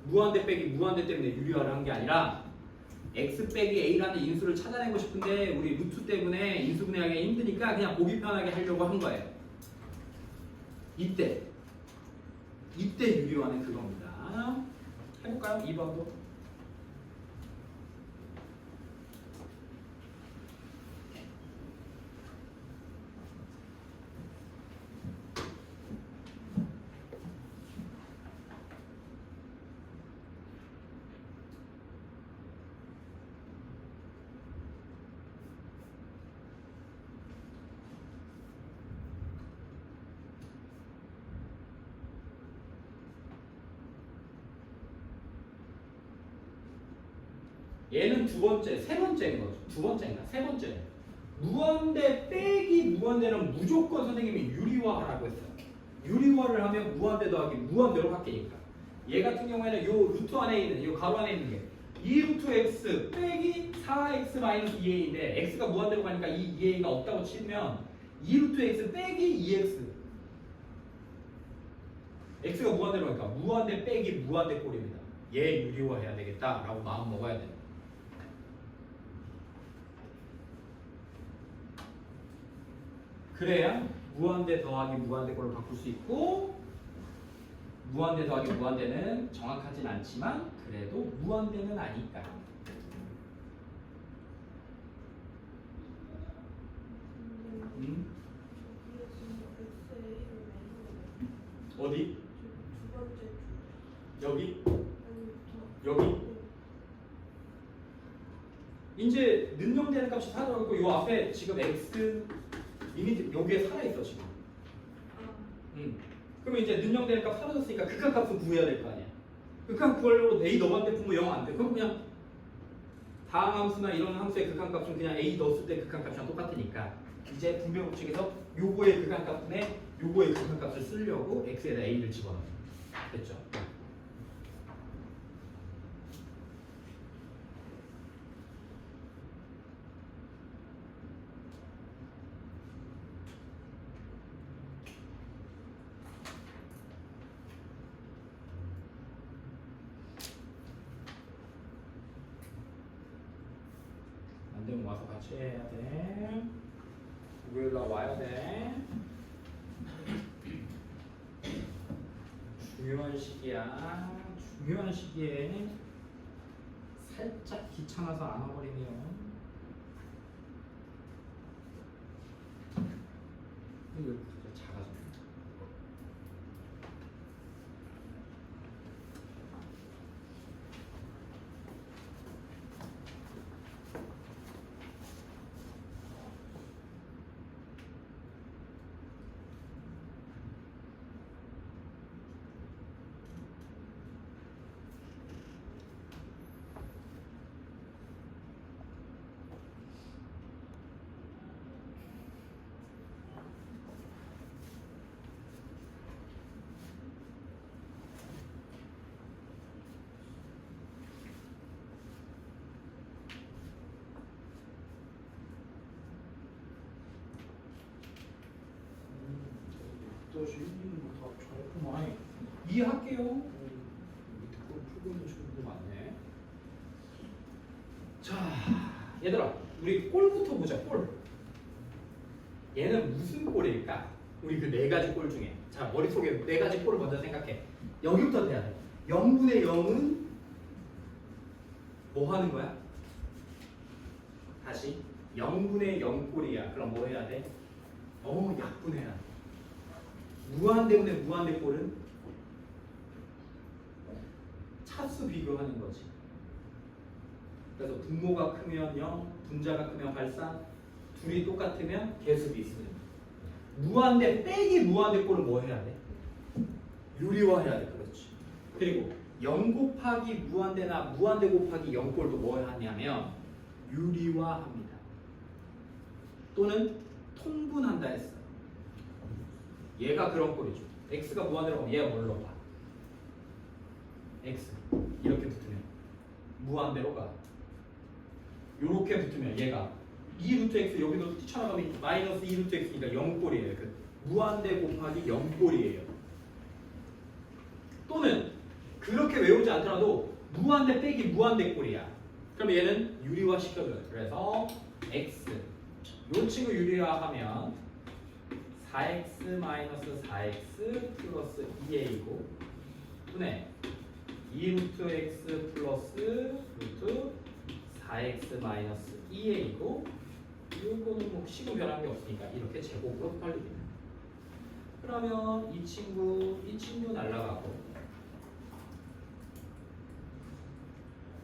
무한대 빼기 무한대 때문에 유리화를 한 게 아니라 x 빼기 a라는 인수를 찾아내고 싶은데 우리 루트 때문에 인수분해하기 힘드니까 그냥 보기 편하게 하려고 한 거예요. 이때 유리화는 그겁니다. 해볼까요? 2번도. 얘는 세 번째인 거죠. 세 번째. 무한대 빼기 무한대는 무조건 선생님이 유리화하라고 했어요. 유리화를 하면 무한대 더하기 무한대로 바뀌니까. 얘 같은 경우에는 요 루트 안에 있는, 요 가로 안에 있는 게 2루트 x 빼기 4x 마이너스 2a인데 x가 무한대로 가니까 이 2a가 없다고 치면 2루트 x 빼기 2x x가 무한대로 가니까 무한대 빼기 무한대 꼴입니다. 얘 유리화해야 되겠다라고 마음 먹어야 돼요. 그래야 무한대 더하기 무한대 꼴을 바꿀 수 있고 무한대 더하기 무한대는 정확하진 않지만 그래도 무한대는 아니까. 어디? 여기? 여기? 이제 능력되는 값이 사라졌고 요 앞에 지금 x 이미 여기에 살아있어 지금. 그러면 이제 능력되는 값 사라졌으니까 극한값은 구해야 될 거 아니야. 극한 구하려고 a 넣었는데 분모 0 안 돼. 그럼 그냥 다항 함수나 이런 함수의 극한값은 그냥 a 넣었을 때 극한값이랑 똑같으니까 이제 분배 법칙에서 요거의 극한값에 요거의 극한값을 쓰려고 x에다 a를 집어넣어. 됐죠? 안 되면 와서 같이 해야 돼. 목요일 날 와야 돼. 중요한 시기야. 중요한 시기에 살짝 귀찮아서 안 와버리네요. 이거 진짜 작아져. 플러스 1, 2는 다 잘했구만. 이해할게요. 밑에 걸 풀고 있는 친구들 많네. 자, 얘들아, 우리 골부터 보자. 골. 얘는 무슨 골일까? 우리 그 네 가지 골 중에. 자, 머릿속에 네 가지 골을 먼저 생각해. 여기부터 돼야 돼. 0분의 0은 뭐 하는 거야? 다시 0분의 0골이야. 그럼 뭐 해야 돼? 약분해야 돼. 무한대분의 무한대골은 차수 비교하는 거지. 그래서 분모가 크면 0, 분자가 크면 발산, 둘이 똑같으면 개수 비슷해. 무한대 빼기 무한대골은 뭐 해야 돼? 유리화해야 돼. 그렇지. 그리고 0 곱하기 무한대나 무한대 곱하기 0골도 뭐 하냐면 유리화합니다. 또는 통분한다 했어요. 얘가 그런 꼴이죠. x가 무한대로 가면 얘가 뭘로 가? x 이렇게 붙으면 무한대로 가. 이렇게 붙으면 얘가 2루트 x 여기도 뛰쳐나가면 마이너스 2루트 x니까 0꼴이에요. 그 무한대 곱하기 0꼴이에요. 또는 그렇게 외우지 않더라도 무한대 빼기 무한대 꼴이야. 그럼 얘는 유리화 시켜줘요. 그래서 x 요 친구 유리화하면 4x 마이너스 4x 플러스 2a고 분의 2루트 x 플러스 루트 4x 마이너스 2a이고 이거는 뭐 식은 변한 게 없으니까 이렇게 제곱으로 털립니다. 그러면 이 친구 날라가고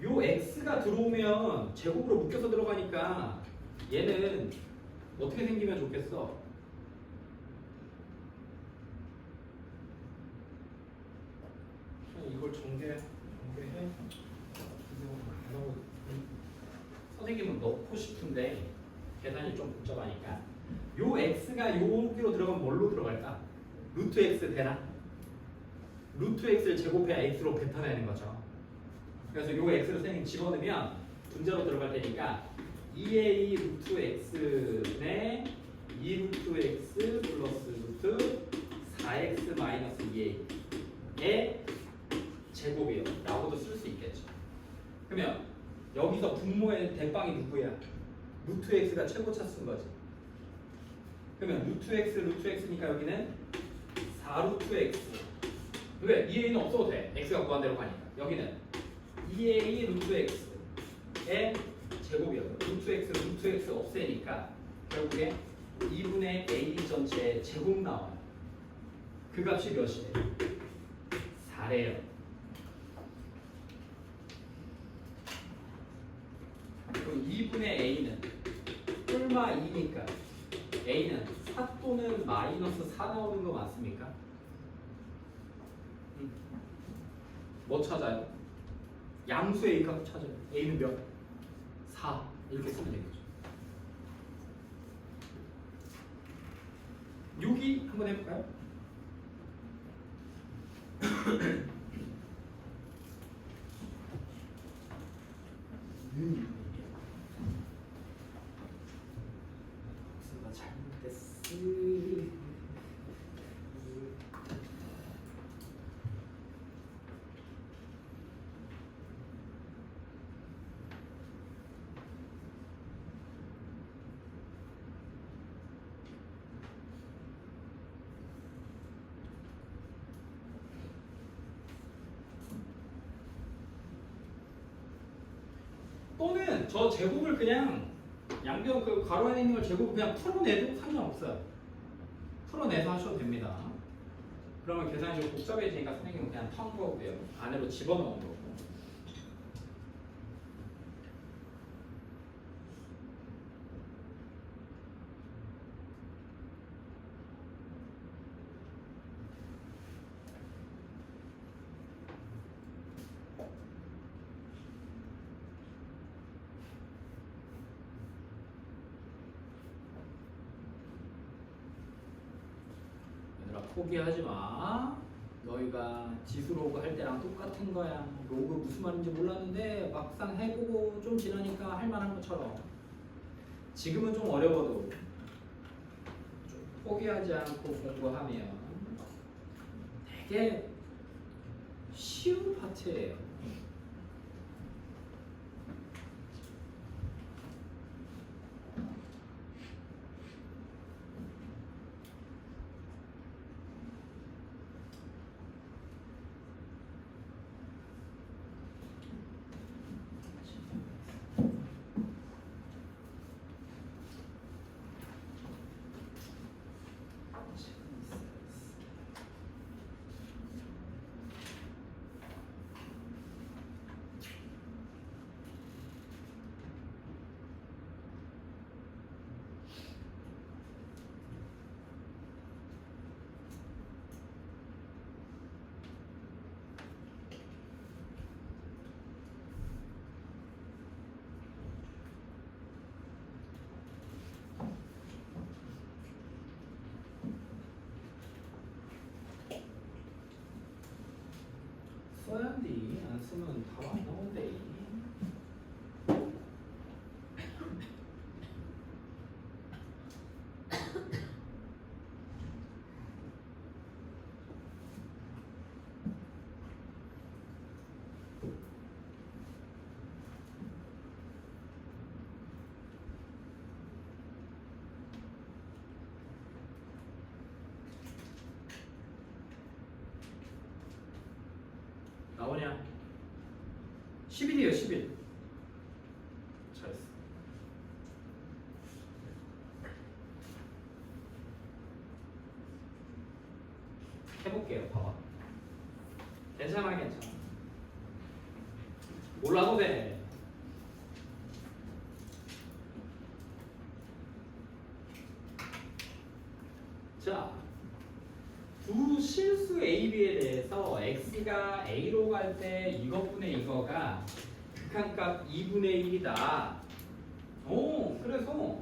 요 x가 들어오면 제곱으로 묶여서 들어가니까 얘는 어떻게 생기면 좋겠어? 이걸 전개해. 선생님은 넣고 싶은데 계산이 좀 복잡하니까 요 x가 여기로 들어가면 뭘로 들어갈까? 루트 x 되나? 루트 x를 제곱해야 x로 뱉어내는 거죠. 그래서 요 x를 선생님 집어넣으면 분자로 들어갈 테니까 2a 루트 x네 2 루트 x 플러스 루트 4x 마이너스 2a의 제곱이요 라고도 쓸 수 있겠죠. 그러면 여기서 분모의 대빵이 누구야? 루트 x가 최고차 쓴 거지. 그러면 루트 x니까 여기는 4루트 x. 왜? 2a는 없어도 돼. x가 무한대로 가니까. 여기는 2a 루트 x의 제곱이야. 루트 x 없애니까 결국에 2분의 a 전체의 제곱 나와요. 그 값이 몇이에요? 4래요. 그럼 2분의 a는 뿔마 2니까 a는 4 또는 마이너스 4 나오는 거 맞습니까? 뭐 찾아요? 양수의 a 값 찾아요. a는 몇? 4 이렇게 쓰면 되겠죠. 6이 한번 해볼까요? 복수가 잘못됐어. 또는 저 제곱을 그냥 양변 그 가로 안에 있는 걸 제곱을 그냥 풀어내도 상관없어요. 풀어내서 하셔도 됩니다. 그러면 계산이 좀 복잡해지니까 선생님은 그냥 턴 거고요. 안으로 집어넣은 거고. 포기하지 마. 너희가 지수로그 할 때랑 똑같은 거야. 로그 무슨 말인지 몰랐는데 막상 해보고 좀 지나니까 할 만한 것처럼. 지금은 좀 어려워도 좀 포기하지 않고 공부하면 되게 쉬운 파트예요. 써야지. 안 쓰면 답 안 나온대. 나오냐? 10일이에요, 10일. 잘했어. 해볼게요, 봐봐. 괜찮아, 괜찮아. 몰라도 돼. 자, 두 실수 A, B에 대해서 x가 A로 갈 때 이것분의 이거가 극한값 2분의 1이다. 오, 그래서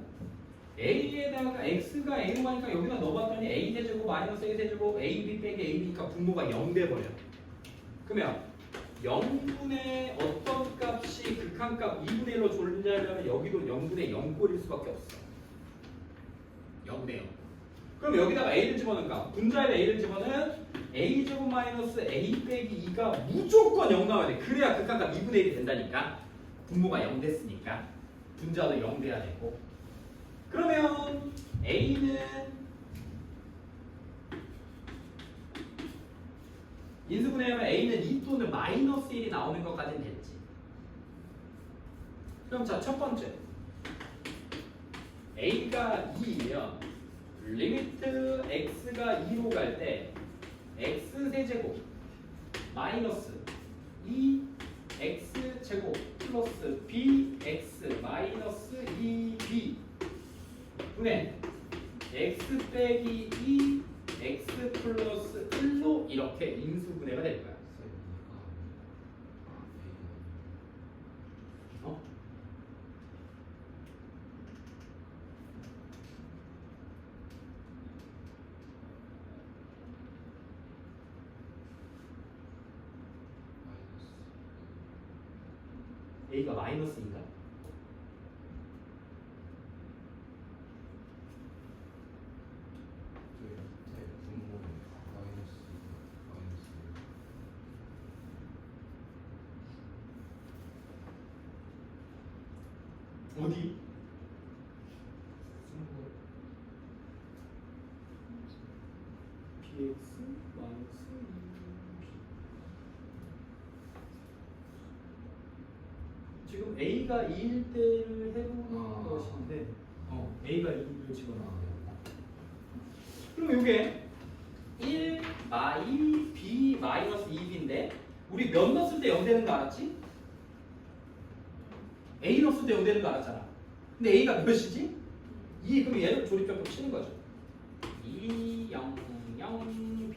A에다가 x가 A로 가니까 여기다 넣어봤더니 A 세제곱 마이너스 A 세제곱 AB 빼기 AB니까 분모가 0 돼버려. 그러면 0분의 어떤 값이 극한값 2분의 1로 존재하려면 여기도 0분의 0꼴일 수밖에 없어. 0대 0. 그럼 여기다가 A를 집어넣을까? 분자에다 A를 집어넣으면 A제곱 마이너스 A 빼기 2가 무조건 0 나와야 돼. 그래야 극한값 2분의 1이 된다니까. 분모가 0 됐으니까. 분자도 0 돼야 되고. 그러면 A는 인수분해하면 A는 2 또는 마이너스 1이 나오는 것까지는 됐지. 그럼 자, 첫 번째 A가 2이면 리미트 x가 2로 갈 때 x 세제곱 마이너스 2x 제곱 플러스 bx 마이너스 2b 분의 x 빼기 2 x 플러스 1로 이렇게 인수분해가 될 거야. 어? A가 마이너스인가? 어디? bx 마이너스 2b 지금 a가 2일 때를 해보는 것인데 a가 2를 집어넣어요. 그럼 이게 1 마이 b 마이너스 2b인데 우리 몇 넣었을 때 0 되는 거 알았지? A 넣었을 때 0 되는 거 알았잖아. 근데 A가 몇이지? 2. 그럼 얘를 조립적으로 치는 거죠. 2, 0, 0, B,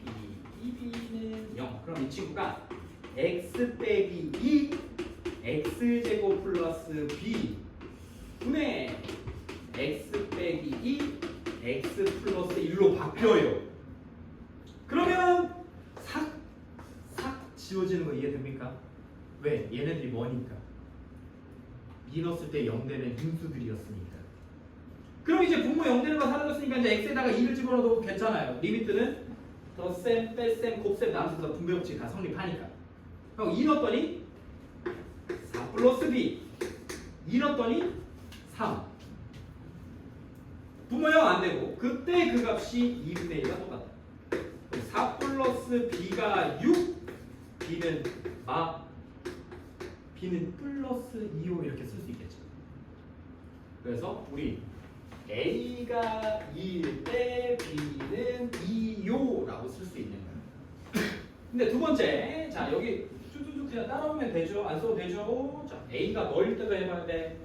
2B는 0. 그럼 이 친구가 X 빼기 2, X제곱 플러스 B 분의 X 빼기 2, X 플러스 1로 바뀌어요. 그러면 싹 지워지는 거 이해됩니까? 왜? 얘네들이 뭐니까? B 넣었을 때 0 되는 인수들이었으니까. 그럼 이제 분모 0 되는 거 사라졌으니까 이제 x에다가 2를 집어넣어도 괜찮아요. 리미트는 덧셈, 뺄셈, 곱셈 나누면서 분배 법칙이 다 성립하니까. 그럼 2 넣었더니 4 플러스 b. 2 넣었더니 3. 분모형 안 되고 그때 그 값이 2분의 1과 똑같다. 4 플러스 b가 6, b는 플러스 2호 이렇게 쓸 수 있겠죠. 그래서 우리 a가 2일 때 b는 2요라고 쓸 수 있는 거예요. 근데 두 번째, 자 여기 쭉쭉쭉 그냥 따라오면 되죠. 안 써도 되죠. 자 a가 뭐일 때도 해봐야 돼.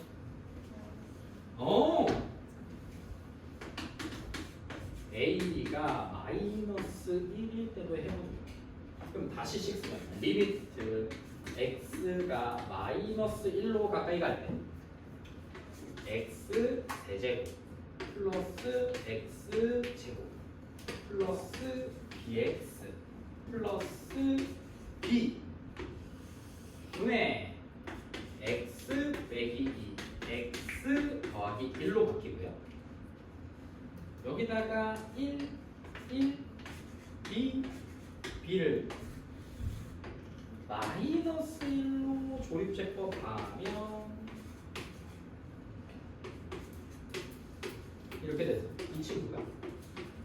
a가 마이너스 1일 때도 해보죠. 그럼 다시 식수가 리미트 x가 마이너스 1로 가까이 갈 때 x 세제곱 플러스 x 제곱 플러스 bx 플러스 b 분의 x 빼기 2 x 더하기 1로 바뀌고요. 여기다가 1, b를 마이너스 1로 조립제법 하면 이렇게 돼서 이 친구가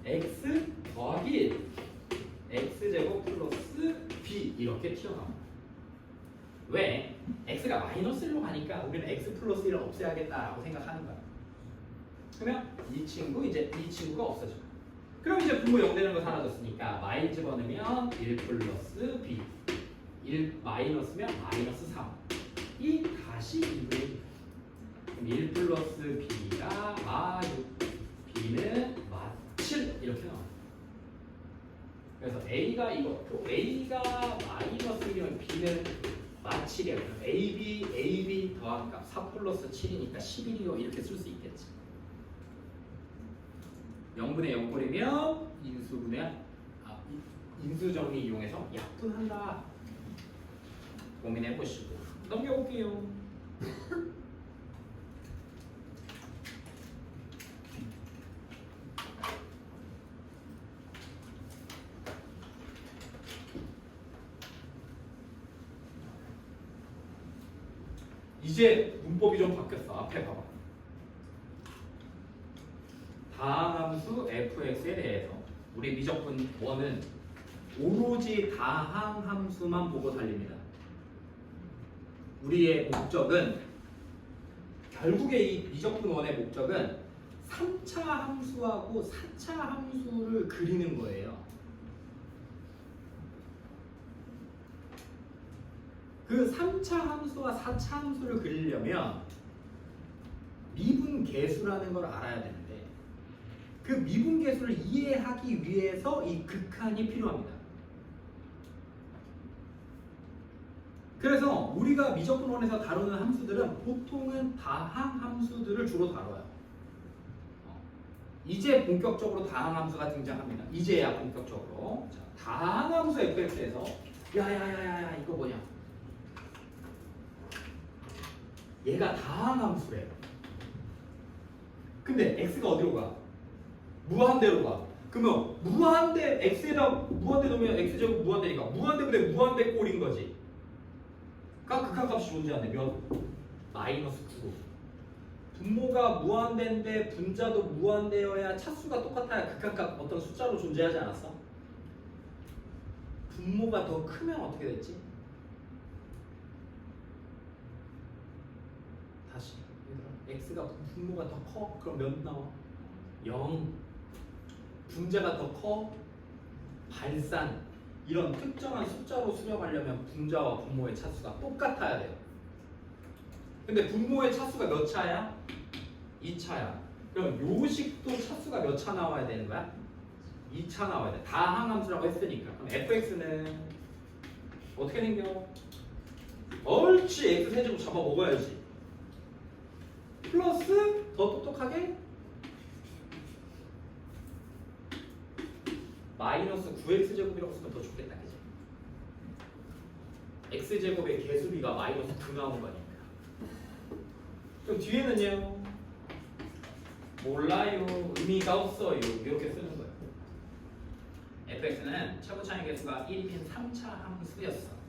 x 더하기 1 x제곱 플러스 b 이렇게 튀어나옵니다. 왜? x가 마이너스 1로 가니까 우리는 x 플러스 1을 없애야겠다라고 생각하는 거야. 그러면 이 친구가 없어져. 그럼 이제 분모 0 되는 거 사라졌으니까 마이 집어넣으면 1 플러스 b 1 마이너스면 마이너스 3 이 다시 2분의 1. 그럼 1 플러스 b가 마 6 b는 마 7 이렇게 나와요. 그래서 a가 이것도 a가 마이너스 1이면 b는 마 7이야. 그럼 ab 더한 값 4 플러스 7이니까 11이요 이렇게 쓸 수 있겠지. 0분의 0꼴이면 인수 정리 이용해서 약분한다. 고민해 보시고 넘겨볼게요. 이제 문법이 좀 바뀌었어. 앞에 봐봐. 다항함수 fx에 대해서 우리 미적분 1은 오로지 다항함수만 보고 달립니다. 우리의 목적은 결국에 이 미적분 1의 목적은 3차 함수하고 4차 함수를 그리는 거예요. 그 3차 함수와 4차 함수를 그리려면 미분계수라는 걸 알아야 되는데 그 미분계수를 이해하기 위해서 이 극한이 필요합니다. 그래서 우리가 미적분원에서 다루는 함수들은 보통은 다항함수들을 주로 다뤄요. 이제 본격적으로 다항함수가 등장합니다. 이제야 본격적으로. 자, 다항함수 fx에서 야야야야 이거 뭐냐? 얘가 다항함수래요. 근데 x가 어디로 가? 무한대로 가. 그러면 무한대 x에다 무한대 놓으면 x제곱 무한대니까 무한대분의 무한대 꼴인 거지. 그러니까 극한값이 존재하네. 몇? 마이너스 9. 분모가 무한대인데 분자도 무한대여야 차수가 똑같아야 극한값 어떤 숫자로 존재하지 않았어? 분모가 더 크면 어떻게 됐지? 다시 얘들아 x가 분모가 더 커? 그럼 몇 나와? 0. 분자가 더 커? 발산. 이런 특정한 숫자로 수렴하려면 분자와 분모의 차수가 똑같아야 돼요. 근데 분모의 차수가 몇 차야? 2차야. 그럼 요식도 차수가 몇 차 나와야 되는 거야? 2차 나와야 돼. 다항함수라고 했으니까. 그럼 fx는 어떻게 생겨? 옳지. x 세제곱 잡아 먹어야지. 플러스 더 똑똑하게 마이너스 9x제곱이라고 쓰면 더 좋겠다. 그치? x제곱의 개수비가 마이너스 9 나온 거니까. 그럼 뒤에는요? 몰라요. 의미가 없어요. 이렇게 쓰는 거예요. fx는 최고차의 개수가 1인 3차 함수였어.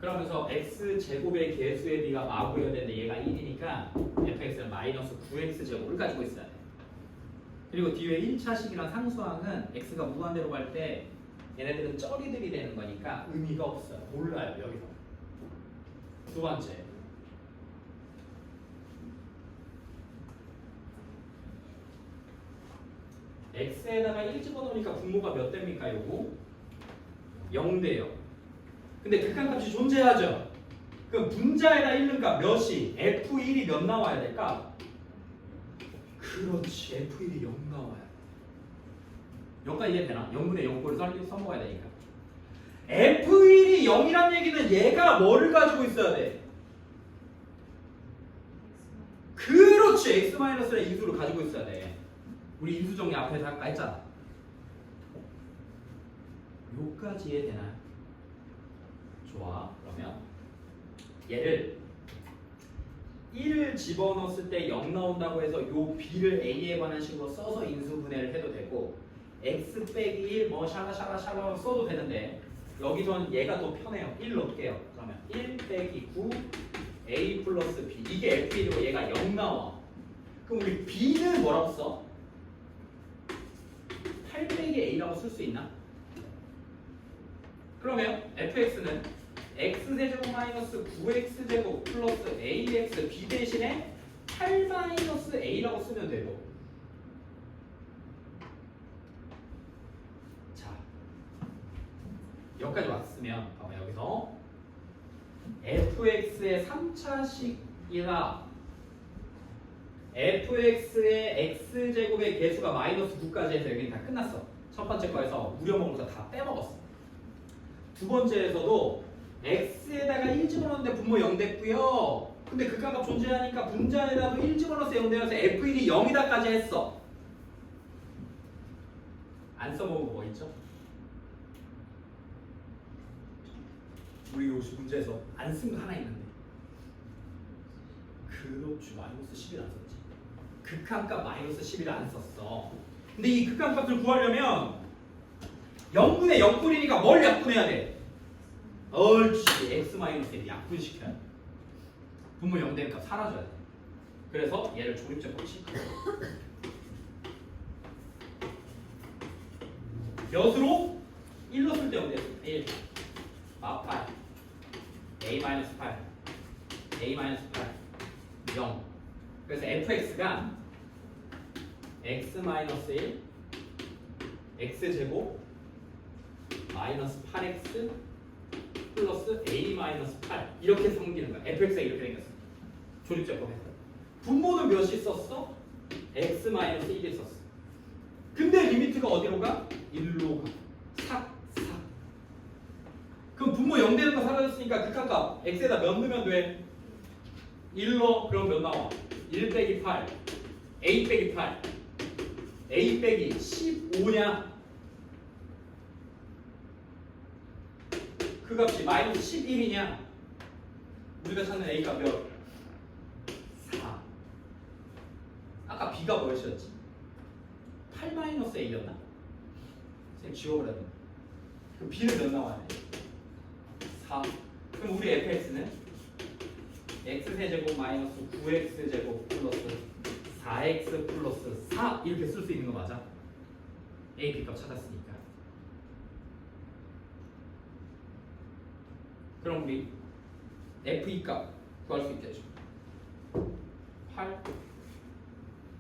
그러면서 x제곱의 개수의 비가 마구여야 되는데 얘가 1이니까 fx는 마이너스 9x제곱을 가지고 있어야 돼. 그리고 뒤에 1차식이랑 상수항은 x가 무한대로 갈 때 얘네들은 쩌리들이 되는 거니까 의미가 없어요. 몰라요 여기서. 두 번째, x에다가 1 집어넣으니까 분모가 몇 대입니까? 요거 0대요. 근데 극한값이 존재하죠. 그럼 분자에다 1는 값 몇이? f1이 몇 나와야 될까? 그렇지, f1이 0 나와야 돼. 여기까지 이해되나? 0분의 0꼴을 써먹어야 되니까. f1이 0이란 얘기는 얘가 뭐를 가지고 있어야 돼? 그렇지, x-의 인수를 가지고 있어야 돼. 우리 인수 정리 앞에서 아까 했잖아. 요까지 이해되나? 좋아. 그러면 얘를 1을 집어넣었을 때 0 나온다고 해서 요 b를 a에 관한 식으로 써서 인수분해를 해도 되고 x 빼기 1 뭐 샤라샤라 써도 되는데 여기서는 얘가 더 편해요. 1 넣을게요. 그러면 1 빼기 9 a 플러스 b 이게 f1이고 얘가 0 나와. 그럼 우리 b는 뭐라고 써? 8 빼기 a라고 쓸 수 있나? 그러면 fx는 x제곱 마이너스 9x제곱 플러스 ax b 대신에 8 마이너스 a라고 쓰면 되고. 자, 여기까지 왔으면 봐봐. 여기서 fx의 3차식이나 fx의 x제곱의 개수가 마이너스 9까지 해서 여기는 다 끝났어. 첫 번째 거에서 우려먹을 거 다 빼먹었어. 두 번째에서도 x에다가 1 집어넣었는데 분모 0 됐고요. 근데 극한값 존재하니까 분자에다도 1 집어넣어서 0 되어서 f1이 0이다까지 했어. 안 써먹은 거 뭐 있죠? 우리 요시 문제에서 안 쓴 거 하나 있는데 그렇지, 마이너스 11 안 썼지. 극한값 마이너스 11을 안 썼어. 근데 이 극한값을 구하려면 0분의 0꼴이니까 뭘 약분해야 돼? 옳지, x-1을 약분시켜야 돼. 분모 0 되는 값 사라져야 돼. 그래서 얘를 조립제법 시켜. 몇으로? 1로 쓸 때 0 돼. 1 8 a-8 a-8 0. 그래서 fx가 x-1 x제곱 마이너스 8x 플러스 a-8 이렇게 생기는 거야. fx가 이렇게 생겼어. 조립제법에서. 분모는 몇이 썼어? x-1이 썼어. 근데 리미트가 어디로 가? 1로 가. 삭. 그럼 분모 0 되는 거 사라졌으니까 극한값 x에다 몇 넣으면 돼? 1로. 그럼 몇 나와? 1 빼기 8 a 빼기 8 a 빼기 15냐? 그 값이 마이너스 11이냐? 우리가 찾는 a가 몇? 4. 아까 b가 뭐였지? 8 마이너스 a였나? 선생님 지워버렸네. 그럼 b는 몇 나와야 돼? 4. 그럼 우리 fx는 x세제곱 마이너스 9x제곱 플러스 4x 플러스 4 이렇게 쓸 수 있는 거 맞아? a, b값 찾았으니까. 그럼 우리 f2 값 구할 수 있겠죠. 8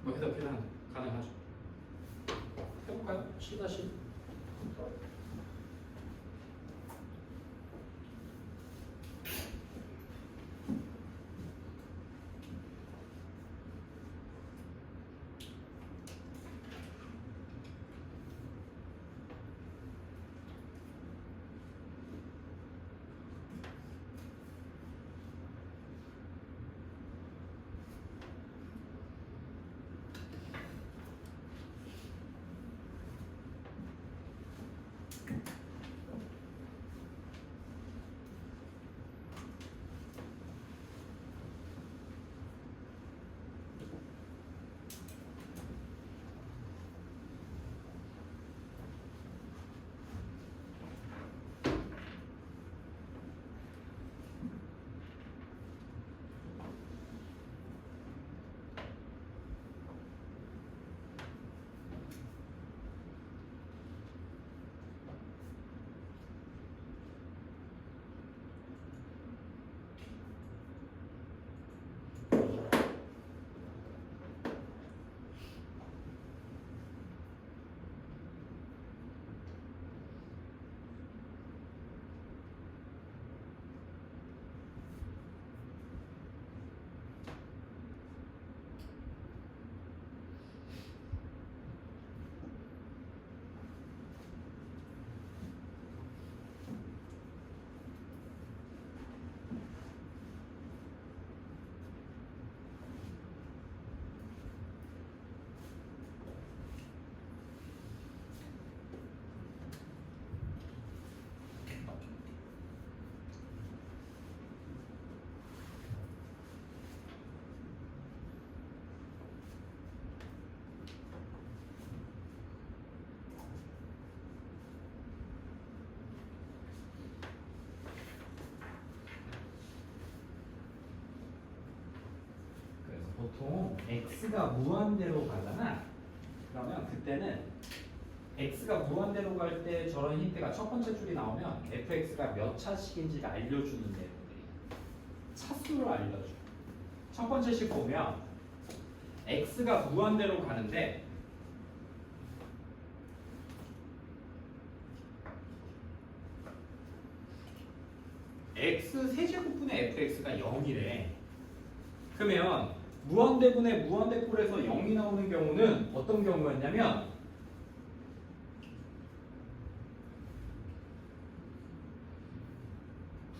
뭐 해석 가능하죠. 해볼까요? 7-1 보통 x가 무한대로 가잖아. 그러면 그때는 x가 무한대로 갈 때 저런 힌트가 첫 번째 줄이 나오면 fx가 몇 차식인지를 알려주는 내용들이 차수를 알려줘. 첫 번째 식 보면 x가 무한대로 가는데 x 세제곱분의 fx가 0이래. 그러면 무한대분의 무한대꼴에서 0이 나오는 경우는 어떤 경우였냐면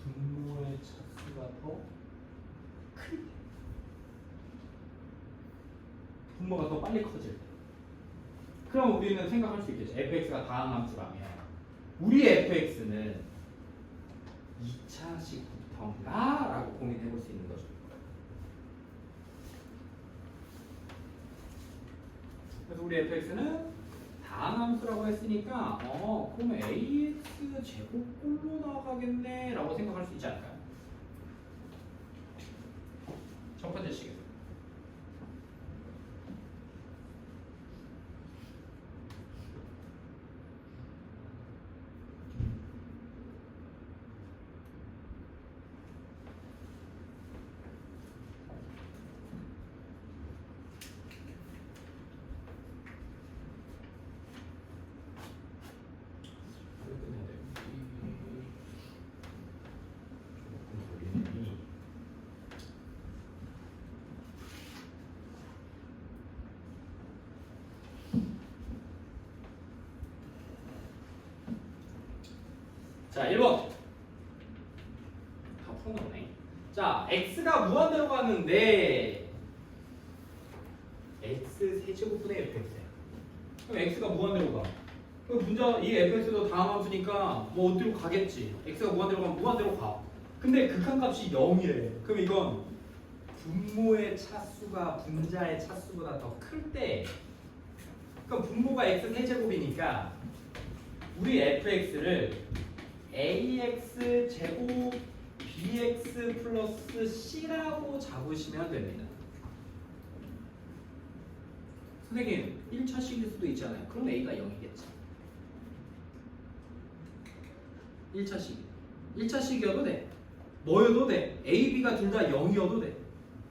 분모의 차수가 더 클 때, 분모가 더 빨리 커질 때. 그럼 우리는 생각할 수 있겠죠. fx가 다항함수라면 우리 fx는 2차식부터인가? 라고 고민해 볼 수 있는 거죠. 그래서 우리 fx는 다항함수라고 했으니까 그럼 ax 제곱꼴로 나가겠네 라고 생각할 수 있지 않을까요? 첫 번째 식에서. 자, 1번. 다 풀어놓네. 자, x가 무한대로 가는데 x 세제곱분의 fx야. 그럼 x가 무한대로 가. 그럼 문자 이 fx도 다항함수니까 뭐 어디로 가겠지. x가 무한대로 가면 무한대로 가. 근데 극한값이 0이래. 그럼 이건 분모의 차수가 분자의 차수보다 더 클 때, 그럼 분모가 x 세제곱이니까 우리 fx를 ax 제곱 bx 플러스 c라고 잡으시면 됩니다. 선생님 1차식일 수도 있잖아요. 그럼 a가 0이겠죠. 1차식이어도 돼. 뭐여도 돼. a, b가 둘 다 0이어도 돼.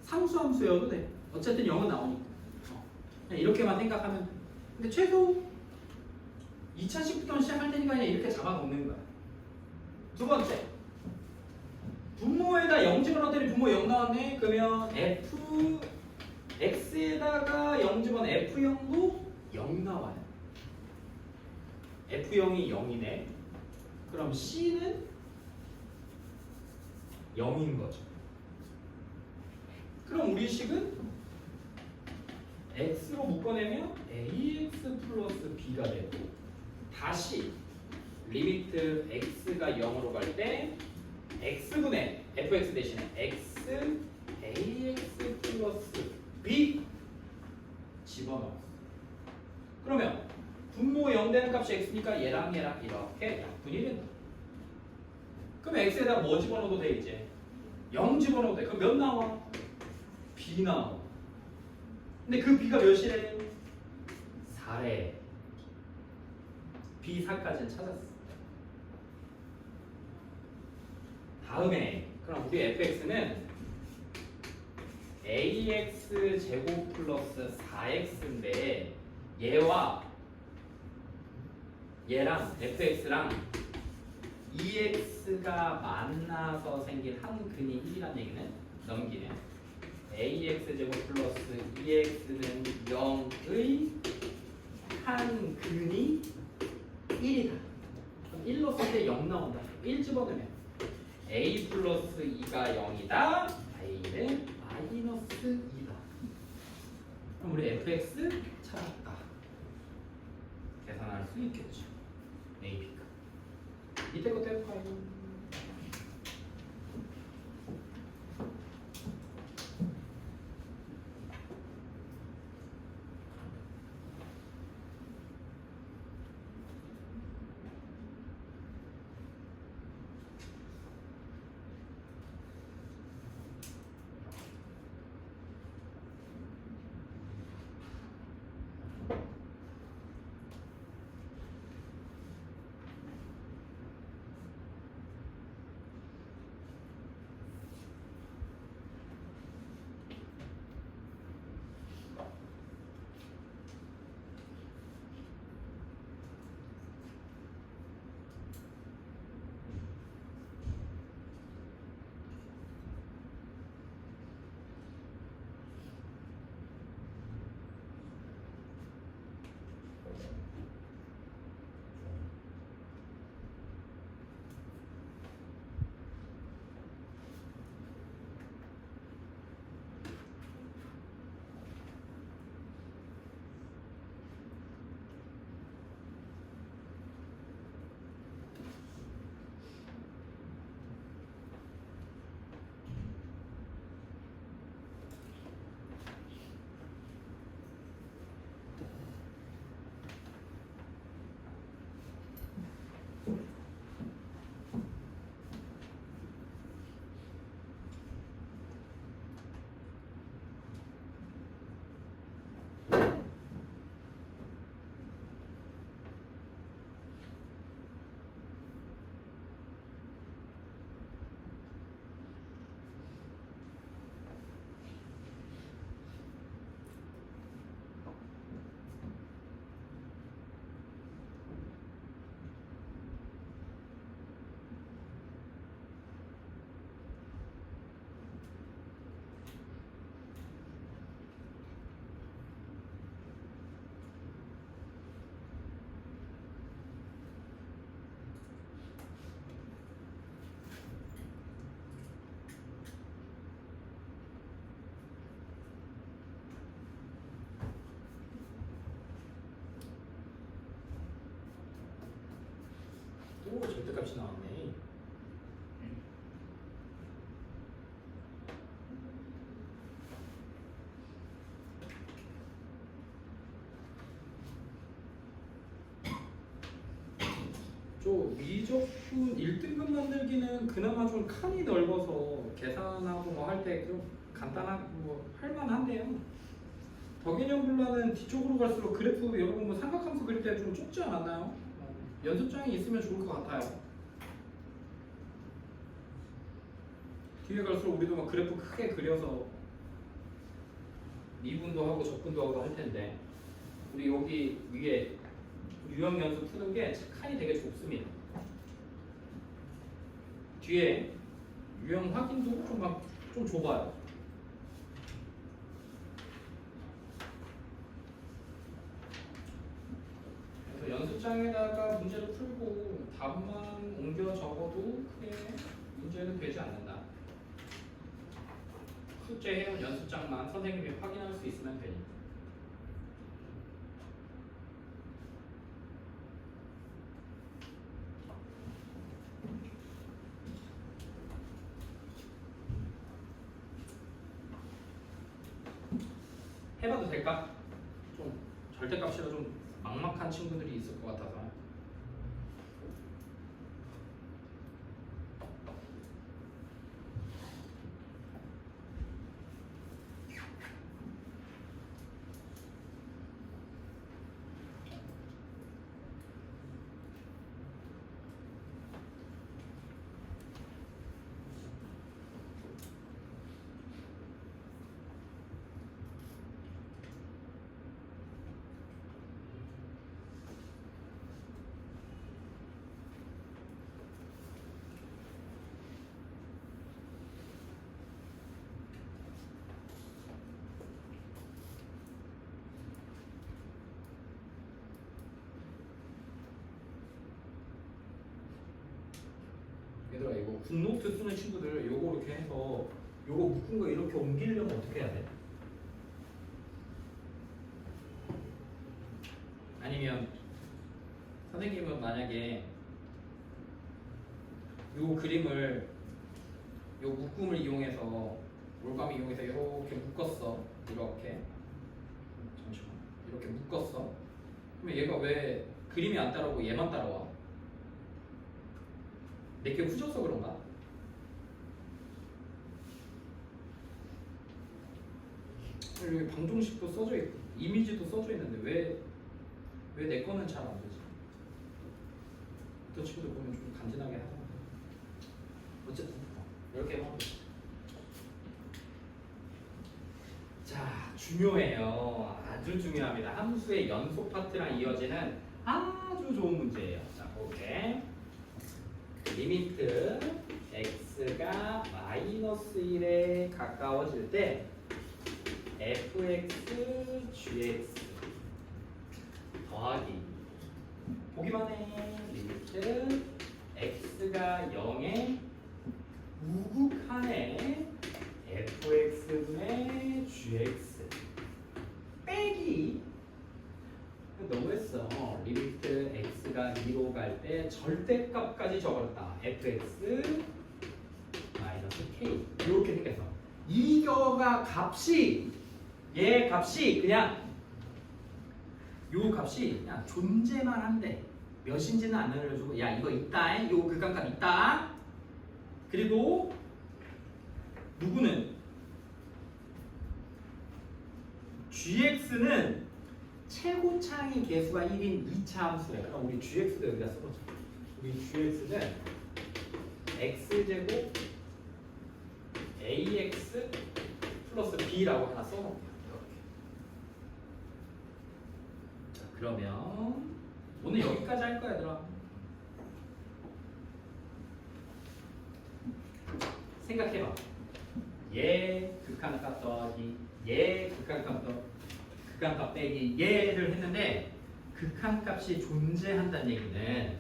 상수함수여도 돼. 어쨌든 0은 나오니까. 그냥 이렇게만 생각하면 돼. 근데 최소 2차식부터 시작할 테니까 그냥 이렇게 잡아놓는 거야. 두 번째, 분모에다 0 집어넣었더니 분모 0 나왔네. 그러면 f x에다가 0 집어넣은 f0도 0 나와요. f0이 0이네. 그럼 c는 0인 거죠. 그럼 우리 식은 x로 묶어내면 ax 플러스 b가 되고, 다시 리미트 x가 0으로 갈 때 x분의 fx 대신에 x ax 플러스 b 집어넣었어. 그러면 분모 0 되는 값이 x니까 얘랑 이렇게 약분이 된다. 그럼 x에다 뭐 집어넣어도 돼 이제? 0 집어넣어도 돼. 그럼 몇 나와? b 나와. 근데 그 b가 몇이래? 4래. b 4까지는 찾았어. 다음에 그럼 우리 fx는 ax 제곱 플러스 4x인데 얘랑 fx랑 2x가 만나서 생긴 한 근이 1이라는 얘기는 넘기면 ax 제곱 플러스 2x는 0의 한 근이 1이다. 그럼 1로 쓸 때 0 나온다. 1 집어넣으면 a 플러스 2가 0이다. a는 마이너스 2다. 그럼 우리 fx 찾았다. 계산할 수 있겠죠. a, b가. 밑에 것도 해볼까요? 값이 나왔네. 미적분 1등급 만들기는 그나마 좀 칸이 넓어서 계산하고 뭐 할 때 좀 간단하고 뭐 할만한데요. 더개념분란은 뒤쪽으로 갈수록 그래프 여러분 뭐 삼각함수 그릴 때 좀 좁지 않았나요? 연습장이 있으면 좋을 것 같아요. 뒤에 갈수록 우리도 막 그래프 크게 그려서 미분도 하고 적분도 하고 할 텐데 우리 여기 위에 유형 연습 푸는 게 칸이 되게 좁습니다. 뒤에 유형 확인도 좀 좁아요. 그래서 연습장에다가 문제를 풀고 답만 옮겨 적어도 크게 문제는 되지 않는다. 숙제 해온 연습장만 선생님이 확인할 수 있으면 되니까. 해봐도 될까? 좀 절대값이라 좀 막막한 친구들이 있을 것 같아서. 얘들아 이거 굿노트 쓰는 친구들 요거 이렇게 해서 요거 묶은 거 이렇게 옮기려면 어떻게 해야 돼? 아니면 선생님은 만약에 요 그림을 요 묶음을 이용해서 올감 이용해서 이렇게 묶었어. 이렇게 잠시만 이렇게 묶었어. 그러면 얘가 왜 그림이 안 따라오고 얘만 따라와? 내게 후져서 그런가? 여기 방정식도 써져 있고 이미지도 써져 있는데 왜 내 거는 잘 안 되지? 어떤 친구들 보면 좀 간지나게 하잖아. 어쨌든 이렇게 해봐. 자, 중요해요. 아주 중요합니다. 함수의 연속 파트랑 이어지는 아주 좋은 문제예요. 자, 볼게. 리미트 x가 마이너스 1에 가까워질 때 fx, gx 더하기 보기만 해. 리미트 x가 0에 우극한에 fx분의 gx 빼기 너무했어. 리미트 x가 2로 갈 때 절대값까지 적었다. fx 마이너스 k 이렇게 생겼어. 이거가 값이 얘 값이 그냥 요 값이 그냥 존재만 한데 몇인지는 안 알려주고 야 이거 있다. 요 극한값 있다. 그리고 누구는 gx는 최고차항의 개수가 1인 2차 함수래. 그럼 우리 gx도 여기다 써보자. 우리 gx는 x제곱 ax 플러스 b라고 하나 써놓을게요. 자, 그러면 오늘 여기까지 할 거야, 얘들아. 생각해봐. 얘 극한값 더하기 얘 극한값 빼기 얘를 했는데 극한값이 존재한다는 얘기는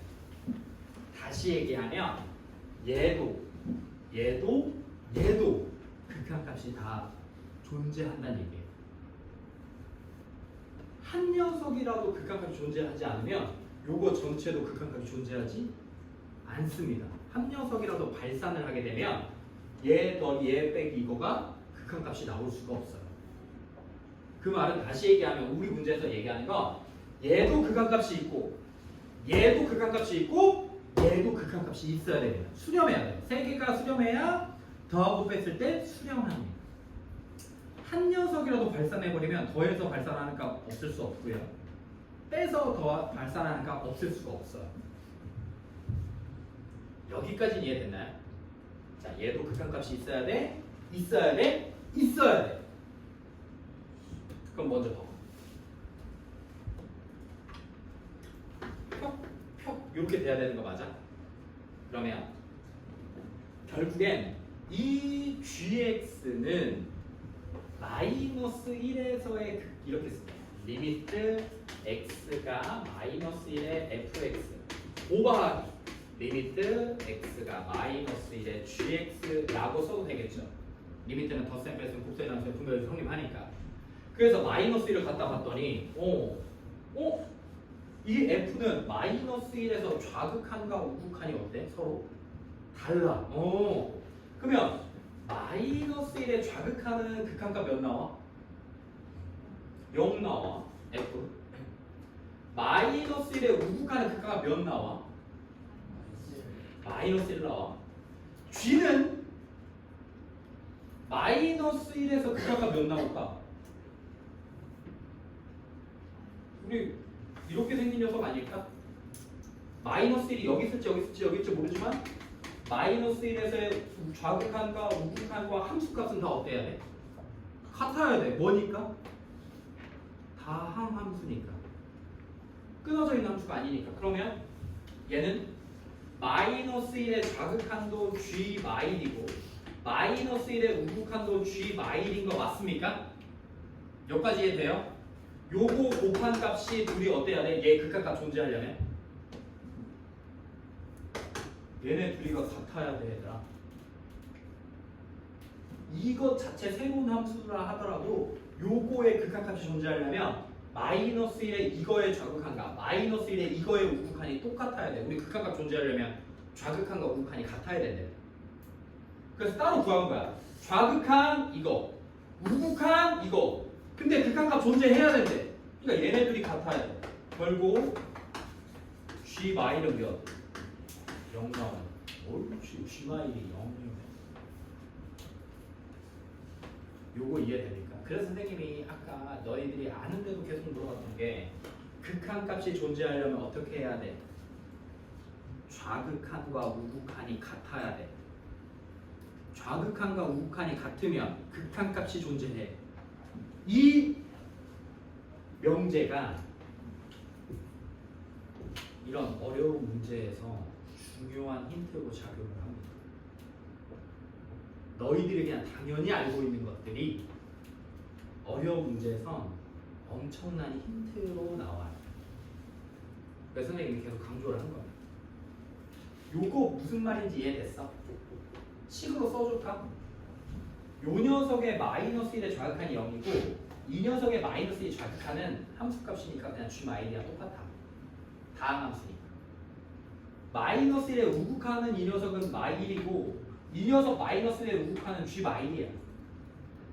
다시 얘기하면 얘도 극한값이 다 존재한다는 얘기예요. 한 녀석이라도 극한값이 존재하지 않으면 요거 전체도 극한값이 존재하지 안 씁니다. 한 녀석이라도 발산을 하게 되면 얘 더 얘 빼기 이거가 극한값이 나올 수가 없어요. 그 말은 다시 얘기하면 우리 문제에서 얘기하는 건 얘도 극한값이 있고 얘도 극한값이 있고 얘도 극한값이 있어야 됩니다. 수렴해야 돼요. 세 개가 수렴해야 더하고 뺐을 때 수렴합니다. 한 녀석이라도 발산해버리면 더해서 발산하는 값 없을 수 없고요. 빼서 더 발산하는 값 없을 수가 없어요. 여기까지는 이해됐나요? 자, 얘도 극한값이 있어야 돼, 있어야 돼, 있어야 돼. 그럼 먼저 봐. 표 이렇게 돼야 되는 거 맞아? 그러면 결국엔 이 gx는 마이너스 1에서의 이렇게 씁니다. 리미트 x가 마이너스 1의 fx 오버하기 리미트 x가 마이너스 1의 gx라고 써도 되겠죠. 리미트는 덧셈, 뺄셈, 곱셈, 나눗셈, 분배해서 성립하니까. 그래서 마이너스 1을 갖다 봤더니 이 f는 마이너스 1에서 좌극한과 우극한이 어때? 서로 달라. 그러면 마이너스 1의 좌극한은 극한값 몇 나와? 0 나와. f. 마이너스 1의 우극한은 극한값 몇 나와? 마이너스 1 나와. g는 마이너스 1에서 극한값 몇 나올까? 우리 이렇게 생긴 녀석 아닐까? 마이너스 1이 여기 있을지 여기 있을지 여기 있을지 모르지만 마이너스 1에서의 좌극한과 우극한과 함수값은 다 어때야 돼? 같아야 돼. 뭐니까? 다 항함수니까. 끊어져 있는 함수가 아니니까. 그러면 얘는 마이너스 1의 좌극한도 g 마일이고 마이너스 1의 우극한도 g 마일인 거 맞습니까? 여기까지 이해돼요? 요거 곱한 값이 둘이 어때야 돼? 얘 극한값 존재하려면 얘네 둘이가 같아야 돼, 얘들아. 이것 자체 새로운 함수라 하더라도 요거의 극한값이 존재하려면 마이너스 1의 이거의 좌극한과 마이너스 1의 이거의 우극한이 똑같아야 돼. 우리 극한값 존재하려면 좌극한과 우극한이 같아야 된대. 그래서 따로 구한 거야. 좌극한 이거, 우극한 이거. 근데 극한값 존재해야 된대. 그러니까 얘네들이 같아야 돼. 결국 g 마일은 몇? 0 나와요. 옳지. g 마일이 0이네. 요거 이해됩니까? 그래서 선생님이 아까 너희들이 아는데도 계속 물어봤던 게 극한값이 존재하려면 어떻게 해야 돼? 좌극한과 우극한이 같아야 돼. 좌극한과 우극한이 같으면 극한값이 존재해. 이 명제가 이런 어려운 문제에서 중요한 힌트로 작용을 합니다. 너희들이 그냥 당연히 알고 있는 것들이 어려운 문제에선 엄청난 힌트로 나와요. 그래서 선생님이 계속 강조를 한 겁니다. 요거 무슨 말인지 이해됐어? 식으로 써줄까? 요 녀석의 마이너스 1의 좌극한이 0이고 이 녀석의 마이너스 1의 좌극한은 함수값이니까 그냥 g 마일이랑 똑같아. 다항함수니까. 마이너스 1의 우극한은 이 녀석은 마일이고 이 녀석 마이너스 1의 우극한은 g 마일이야.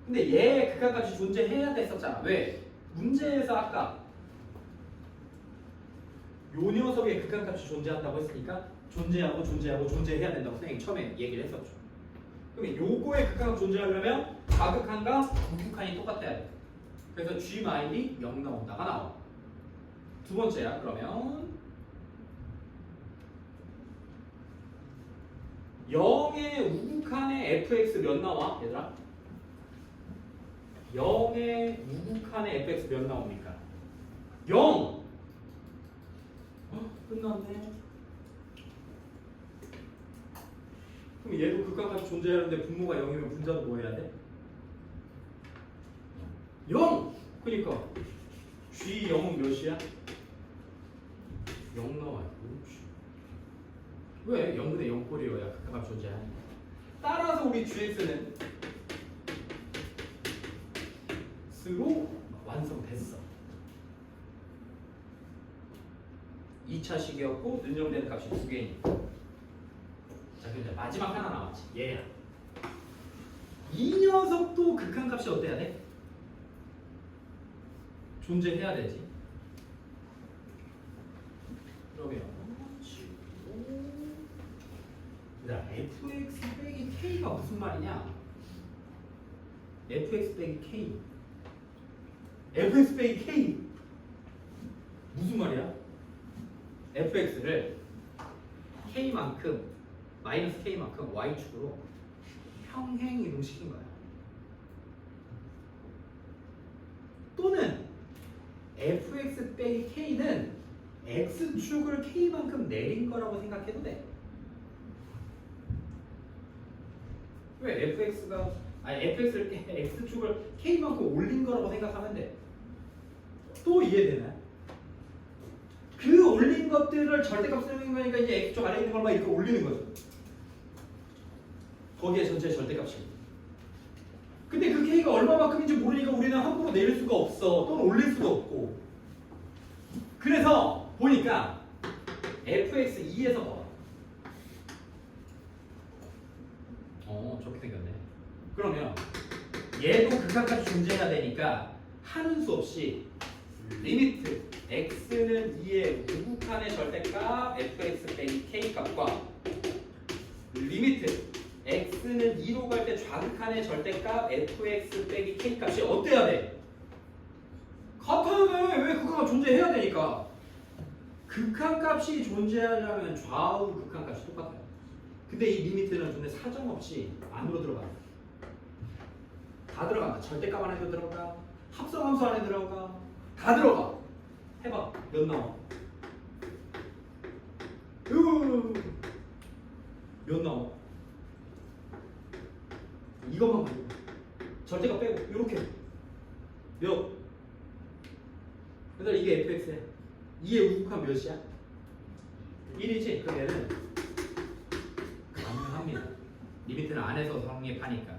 근데 얘의 극한값이 존재해야 됐었잖아. 왜? 문제에서 아까 요 녀석의 극한값이 존재한다고 했으니까 존재하고 존재해야 된다고 선생님이 처음에 얘기를 했었죠. 그러면 요거의 극한값 존재하려면 좌극한과 우극한이 똑같아야 돼. 그래서 g 마일이 0 나온다가 나와. 두 번째야. 그러면 0의 우극한의 fx 몇 나와? 얘들아? 0의 우극한의 fx 몇 나옵니까? 0! 끝났네. 그럼 얘도 극한값이 존재하는데 분모가 0이면 분자도 뭐 해야 돼? 0! 그러니까 g 0은 몇이야? 0 나와요. 그렇지. 왜? 0분의 0꼴이어야 극한값 존재하니까. 따라서 우리 gx는 스로 완성됐어. 2차식이었고 능력되는 값이 두 개니까. 자, 그럼 이제 마지막 하나 남았지. 얘야. 이 녀석도 극한값이 어때야 돼? 존재해야 되지. 그러면 자, fx 빼기 k가 무슨 말이냐? fx 빼기 k. fx 빼기 k 무슨 말이야? fx를 k만큼 마이너스 k만큼 y축으로 평행 이동시킨 거야. 또는 fx 빼기 k는 x축을 k만큼 내린 거라고 생각해도 돼. 왜 fx를 x축을 k만큼 올린 거라고 생각하면 돼. 또 이해되나요? 그 올린 것들을 절대값 쓰는 거니까 이제 x축 아래에 있는 걸만 이렇게 올리는 거죠. 거기에 전체 절대값이. 근데 그 k가 얼마만큼인지 모르니까 우리는 함부로 내릴 수가 없어. 또는 올릴 수도 없고. 그래서 보니까 fx2에서 봐. 저렇게 생겼네. 그러면 얘도 극한값이 존재해야 되니까 하는 수 없이 리미트 x는 2의 우극한의 절대값 fx 빼기 k 값과 리미트 x는 2로 갈 때 좌극한의 절대값 fx 빼기 k 값이 어때야 돼? 같아야 돼. 왜 극한값 존재해야 되니까. 극한값이 존재하려면 좌우 극한값이 똑같아요. 근데 이 리미트는 근데 사정없이 안으로 들어가. 다 들어간다. 절대값 안에도 들어가. 합성함수 안에 들어가. 다 들어가. 해봐. 몇 나와? 몇 나와? 이것만 가지고. 절대값 빼고 이렇게. 몇? 그래서 이게 fx야. 2의 우극한 몇이야? 1이지? 그럼 얘는 가능합니다. 리미트는 안에서 성립하니까.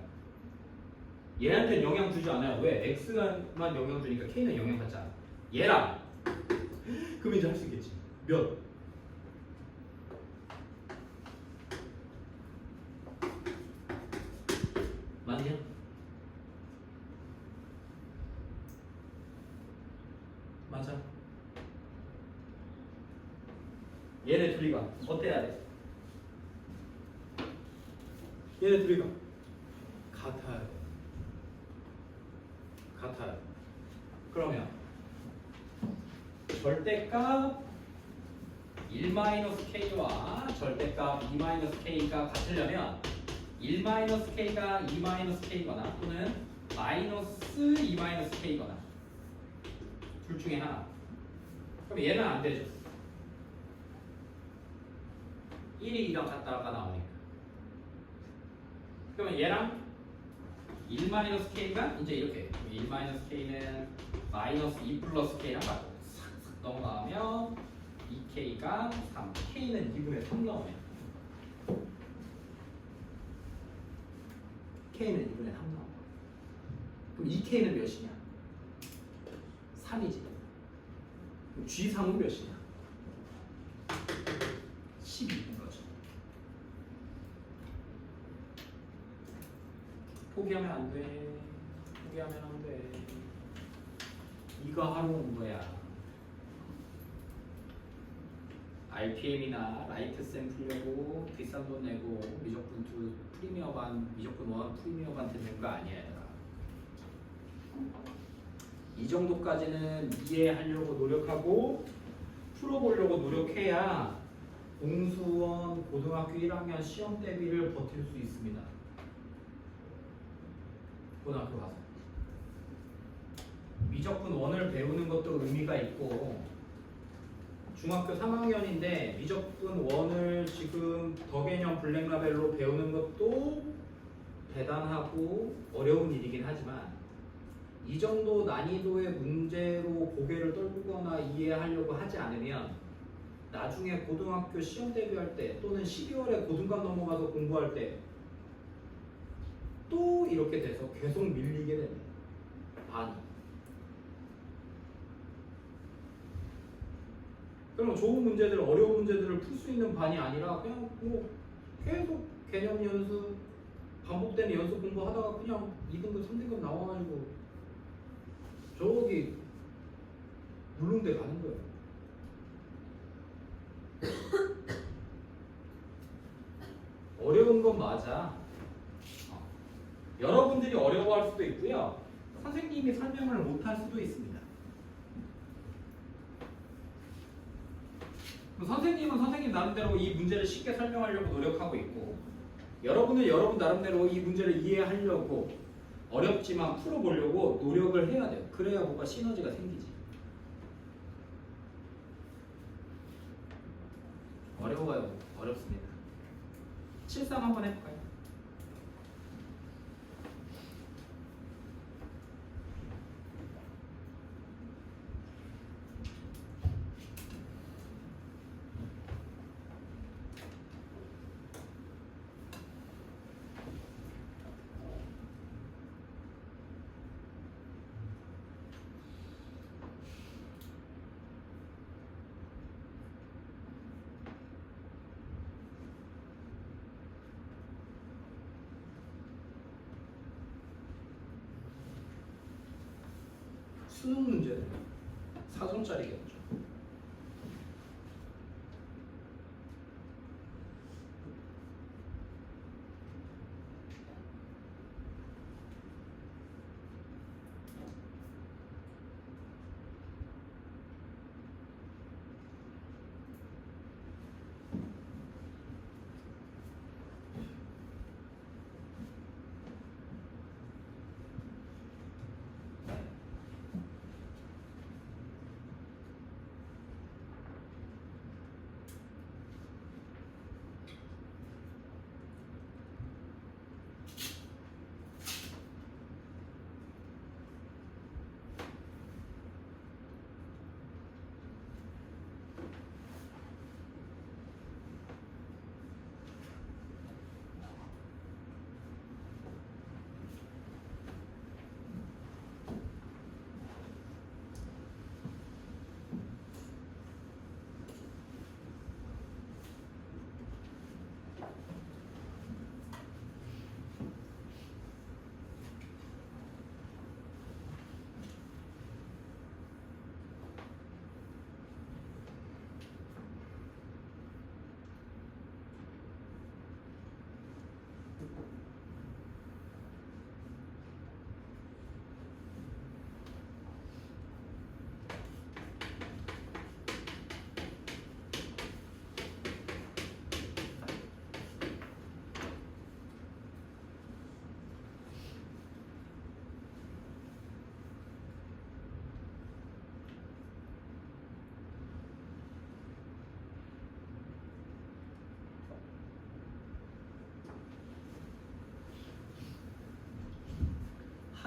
얘한테는 영향 주지 않아요. 왜? x만 영향 주니까 k는 영향 받지 않아. 얘랑 그럼 이제 할 수 있겠지. 몇? 맞냐? 맞아. 얘네 둘이가 어때야 돼? 얘네 둘이가 같아야 돼. 같아요. 그러면 절대값 1-k와 절대값 2-k가 같으려면 1-k가 2-k거나 또는 마이너스 2-k거나 둘 중에 하나. 그럼 얘는 안 되죠. 1이 2랑 같다가 나오니까. 그러면 얘랑 1-k가 이제 이렇게 1-k는 마이너스 2 플러스 k랑 같고 싹싹 넘어가면 2k가 3, k는 2분의 3 나오면 k는 2분의 3 나오면 그럼 2k는 몇이냐? 3이지. 그럼 G3은 몇이냐? 12인 거죠. 포기하면 안 돼. 포기하면 안 돼. 이거 하러 온 거야. RPM이나 라이트쌤 풀려고 비싼 돈 내고 미적분 2 프리미어 반, 미적분 1 프리미어 반 듣는 거 아니야, 얘들아. 이 정도까지는 이해하려고 노력하고 풀어보려고 노력해야 공수원 고등학교 1학년 시험 대비를 버틸 수 있습니다. 고등학교 가서 미적분 1을 배우는 것도 의미가 있고 중학교 3학년인데 미적분 1을 지금 더 개념 블랙라벨로 배우는 것도 대단하고 어려운 일이긴 하지만 이 정도 난이도의 문제로 고개를 떨구거나 이해하려고 하지 않으면 나중에 고등학교 시험 대비할 때 또는 12월에 고등관 넘어가서 공부할 때 또 이렇게 돼서 계속 밀리게 됩니다. 반이. 그럼 좋은 문제들, 어려운 문제들을 풀 수 있는 반이 아니라 그냥 뭐 계속 개념 연습, 반복되는 연습 공부하다가 그냥 2등급, 3등급 나와가지고 저기 물릉대 가는 거예요. 어려운 건 맞아. 여러분들이 어려워할 수도 있고요. 선생님이 설명을 못할 수도 있습니다. 선생님은 선생님 나름대로 이 문제를 쉽게 설명하려고 노력하고 있고, 여러분은 여러분 나름대로 이 문제를 이해하려고 어렵지만 풀어보려고 노력을 해야 돼요. 그래야 뭔가 시너지가 생기지. 어려워요. 어렵습니다. 7상 한번 해볼까요? 수능 문제는 4점짜리겠죠.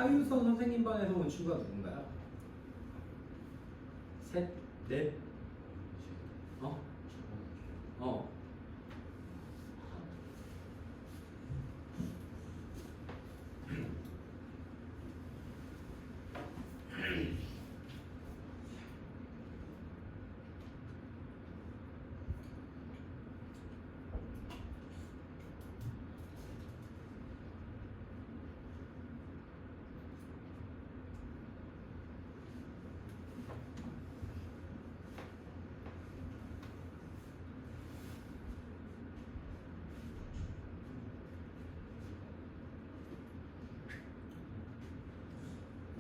하윤선 선생님 반에서 온 친구가 누군가요? 셋, 넷, 어? 어.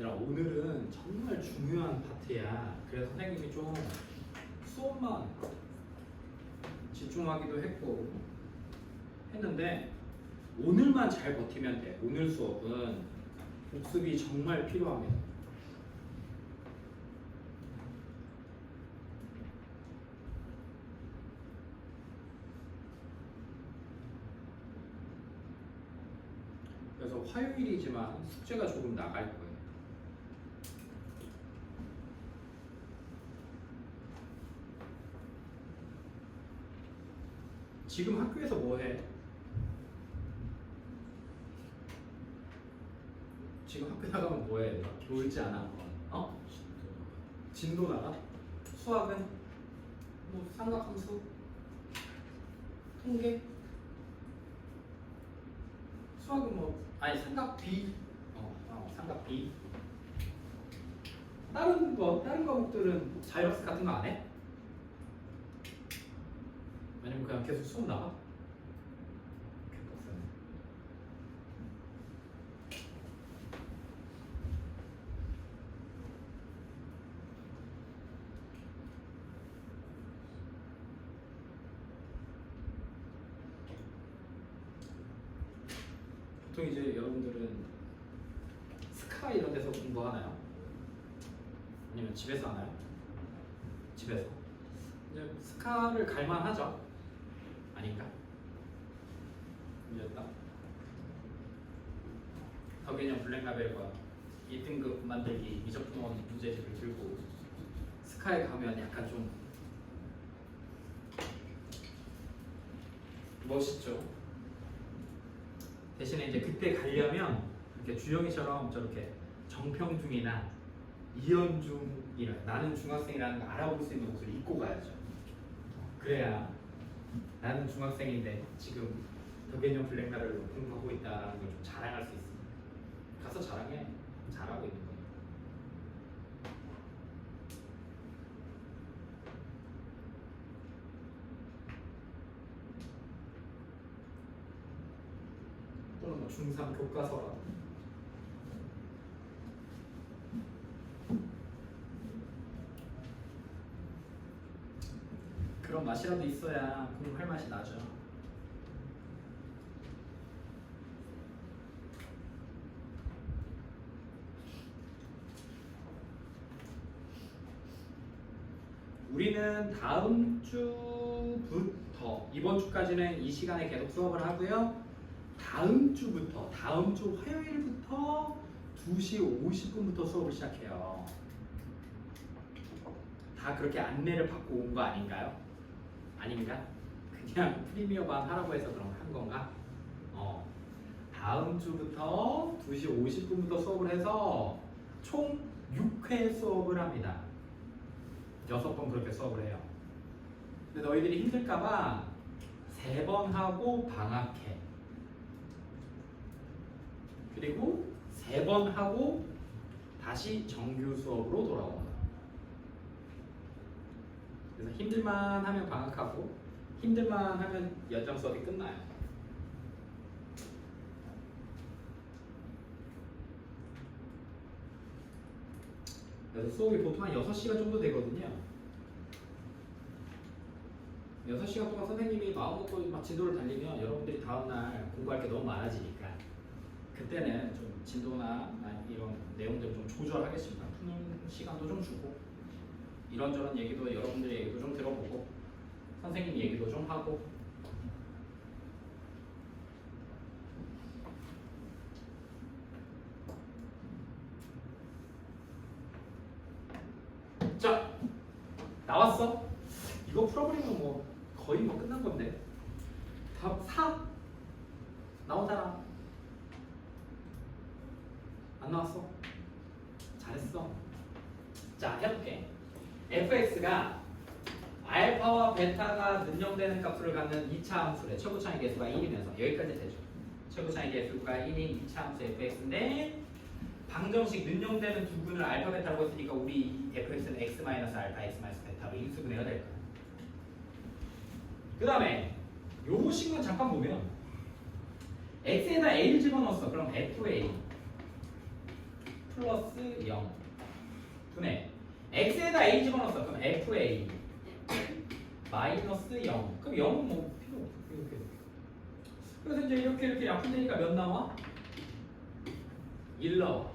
얘들아, 오늘은 정말 중요한 파트야. 그래서 선생님이 좀 수업만 집중하기도 했고 했는데 오늘만 잘 버티면 돼. 오늘 수업은 복습이 정말 필요합니다. 그래서 화요일이지만 숙제가 조금 나갈 거예요. 지금 학교에서 뭐 해? 지금 학교 나가면 뭐 해? 놀지 않아? 어? 진도 나가? 수학은? 뭐 삼각함수? 통계? 수학은 뭐 아니 삼각 B 삼각 B 다른 과목들은 자율학습 같은 거 안 해? 아니면 그냥 계속 수업 나가? 보통 이제 여러분들은 스카 이런 데서 공부하나요? 아니면 집에서 하나요? 집에서. 이제 스카를 갈만하죠? 아닌가? 이제다. 더개념 블랙라벨과 2등급 만들기 미적분원 문제집을 들고 스카에 가면 약간 좀 멋있죠? 대신에 이제 그때 가려면 이렇게 주영이처럼 저렇게 정평중이나 이현중이나 나는 중학생이라는 거 알아볼 수 있는 옷을 입고 가야죠. 그래야 나는 중학생인데 지금 더개념 블랙라벨로 공부하고 있다는 걸 좀 자랑할 수 있습니다. 가서 자랑해. 잘하고 있는 거예요. 또는 뭐 중3 교과서라도 그런 맛이라도 있어야 공부할 맛이 나죠. 우리는 다음 주부터 이번 주까지는 이 시간에 계속 수업을 하고요. 다음 주부터 다음 주 화요일부터 2시 50분부터 수업을 시작해요. 다 그렇게 안내를 받고 온 거 아닌가요? 아닌가? 그냥 프리미어반 하라고 해서 그런 거 한 건가? 다음 주부터 2시 50분부터 수업을 해서 총 6회 수업을 합니다. 6번 그렇게 수업을 해요. 근데 너희들이 힘들까봐 3번 하고 방학해. 그리고 3번 하고 다시 정규 수업으로 돌아온다. 그래서 힘들만 하면 방학하고 힘들만 하면 연장 수업이 끝나요. 그래서 수업이 보통 한 6시간 정도 되거든요. 6시간 동안 선생님이 마음 먹고 막 진도를 달리면 여러분들이 다음날 공부할 게 너무 많아지니까 그때는 좀 진도나 이런 내용들을 좀 조절하겠습니다. 푸는 시간도 좀 주고 이런저런 얘기도 여러분들 얘기도 좀 들어보고 선생님 얘기도 좀 하고 자 나왔어? 이거 풀어버리면 뭐 거의 뭐 끝난 건데 답 4 나온 사람 안 나왔어? 잘했어. 자 해볼게. fx가 알파와 베타가 능령되는 값수를 갖는 2차 함수래. 최고차의 개수가 1이면서 여기까지 되죠. 최고차의 개수가 1인 2차 함수 fx인데 방정식 능령되는 두근을 알파 베타라고 했으니까 우리 fx는 x 알파 x 베타로 인수분해가 될 거야. 그 다음에 요 식만 잠깐 보면 x에다 a를 집어넣었어. 그럼 fa 플러스 0 분의 x에다 a 집어넣었어. 그럼 fa 마이너스 0. 그럼 0은 뭐 필요 없어. 이렇게. 그래서 이제 이렇게 약분되니까 몇 나와? 1 나와.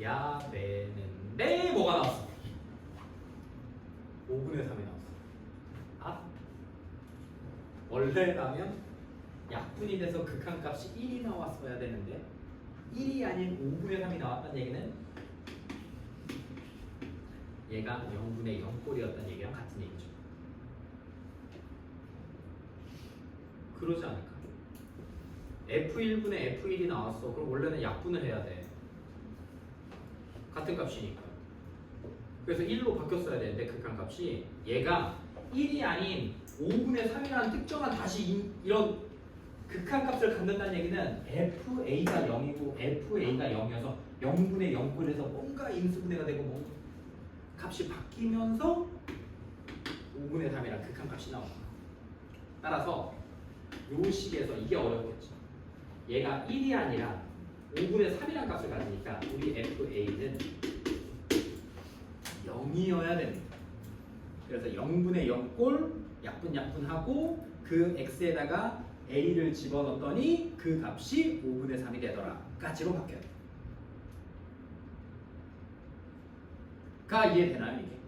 야 되는데 뭐가 나왔어? 5분의 3이 나왔어. 아? 원래라면 약분이 돼서 극한값이 1이 나왔어야 되는데 1이 아닌 5분의 3이 나왔다는 얘기는 얘가 0분의 0꼴이었다는 얘기랑 같은 얘기죠. 그러지 않을까? F1분의 F1이 나왔어. 그럼 원래는 약분을 해야 돼. 같은 값이니까. 그래서 1로 바뀌었어야 되는데 극한값이 얘가 1이 아닌 5분의 3이라는 특정한 다시 이런 극한값을 갖는다는 얘기는 FA가 0이고 FA가 0이어서 0분의 0꼴에서 뭔가 인수분해가 되고 뭐 값이 바뀌면서 5분의 3이란 극한값이 나옵니다. 따라서 요 식에서 이게 어렵겠죠. 얘가 1이 아니라 5분의 3이란 값을 가지니까 우리 FA는 0이어야 됩니다. 그래서 0분의 0꼴 약분하고 그 x에다가 a를 집어넣었더니 그 값이 5분의 3이 되더라 까지로 바뀌어요. 가 이해되나요 이게?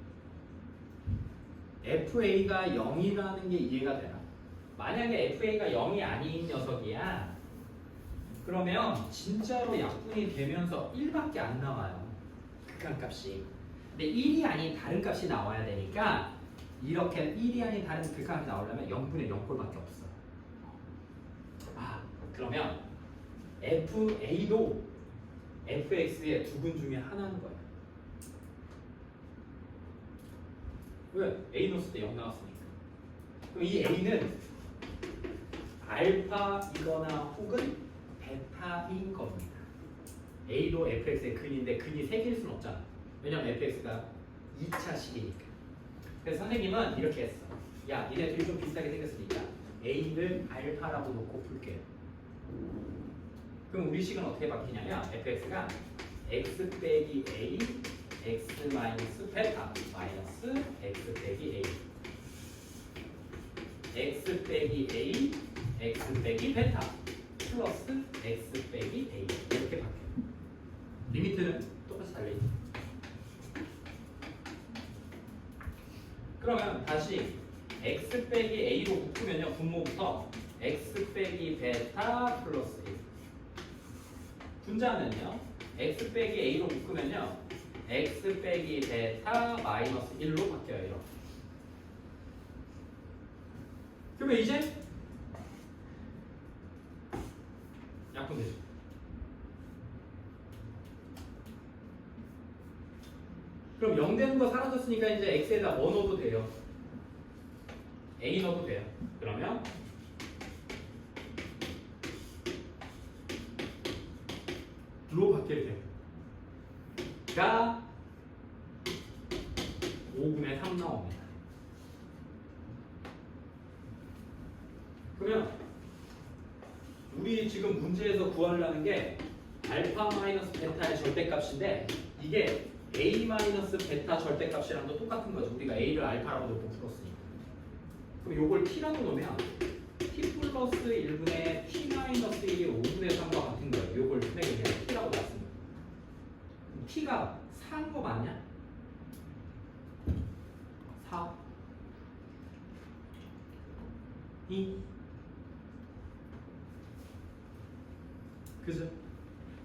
FA가 0이라는 게 이해가 되나? 만약에 FA가 0이 아닌 녀석이야 그러면 진짜로 약분이 되면서 1밖에 안 나와요. 극한값이. 근데 1이 아닌 다른 값이 나와야 되니까 이렇게 1이 아닌 다른 극한값이 나오려면 0분의 0꼴밖에 없어. 그러면 FA도 FX의 두근 중에 하나인 거예요. 왜? A 넣었을 때 0 나왔으니까. 그럼 이 A는 알파이거나 혹은 베타인 겁니다. A도 FX의 근인데 근이 3개일 수는 없잖아. 왜냐면 FX가 2차식이니까. 그래서 선생님은 이렇게 했어. 야, 니네 둘이 좀 비슷하게 생겼으니까 A를 알파라고 놓고 풀게요. 그럼 우리 식은 어떻게 바뀌냐면 fx가 x 빼기 a x 마이너스 베타 마이너스 x 빼기 a x 빼기 a x 빼기 베타 플러스 x 빼기 a 이렇게 바뀌어요. 리미트는 똑같이 달려있죠. 그러면 다시 x 빼기 a로 묶으면요 분모부터 x 빼기 베타 플러스 1 분자는요 x 빼기 a로 묶으면요 x 빼기 베타 마이너스 1로 바뀌어요. 이렇게. 그러면 이제 약분되죠. 그럼 0 되는 거 사라졌으니까 이제 x에다 뭐 넣어도 돼요? a 넣어도 돼요. 그러면 로 바뀌게 돼요. 가 5분의 3 나옵니다. 그러면 우리 지금 문제에서 구하려는 게 알파 마이너스 베타의 절대값인데 이게 a 마이너스 베타 절대값이랑도 똑같은 거죠. 우리가 a를 알파라고 놓고 풀었으니까. 그럼 요걸 t라고 놓으면 t 플러스 1분의 t 마이너스 1이 5분의 3과 같은 거예요. 요걸 그냥 t라고 놨습니다. t가 4인 거 맞냐? 4 2 그죠?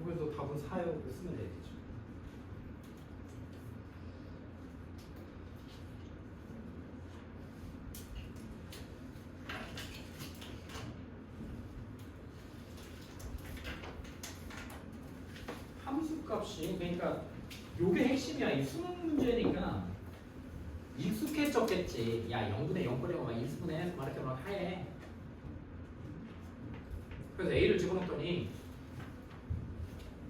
그래서 답은 4요. 이렇게 쓰면 되겠죠. 함수값이 그러니까 요게 핵심이야. 이 수능 문제니까 익숙해졌겠지. 야 0분의 0거리가 막 인수분해 막 이렇게 막 하얘. 그래서 A를 집어넣었더니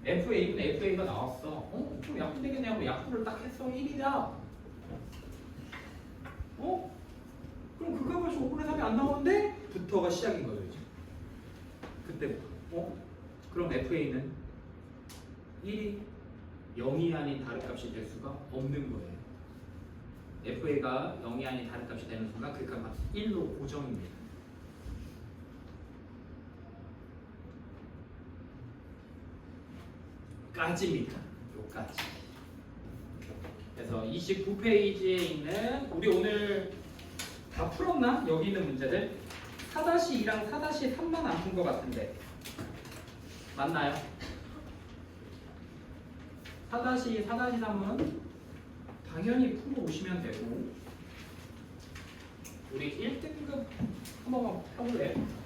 FA분의 FA가 나왔어. 좀 약분되겠네 하고 약분을 딱 했어. 1이다. 그럼 그 값이 5분의 3이 안 나오는데? 부터가 시작인 거죠 이제. 그때부터. 그럼 FA는 1이 0이 아닌 다른 값이 될 수가 없는 거예요. FA가 0이 아닌 다른 값이 되는 순간 그 값이 1로 고정입니다. 까지입니다. 요까지. 그래서 29페이지에 있는 우리 오늘 다 풀었나? 여기 있는 문제들 4-2랑 4-3만 안 푼 것 같은데 맞나요? 4-2, 4-3은 당연히 풀어 오시면 되고 우리 1등급 한 번만 펴볼래요?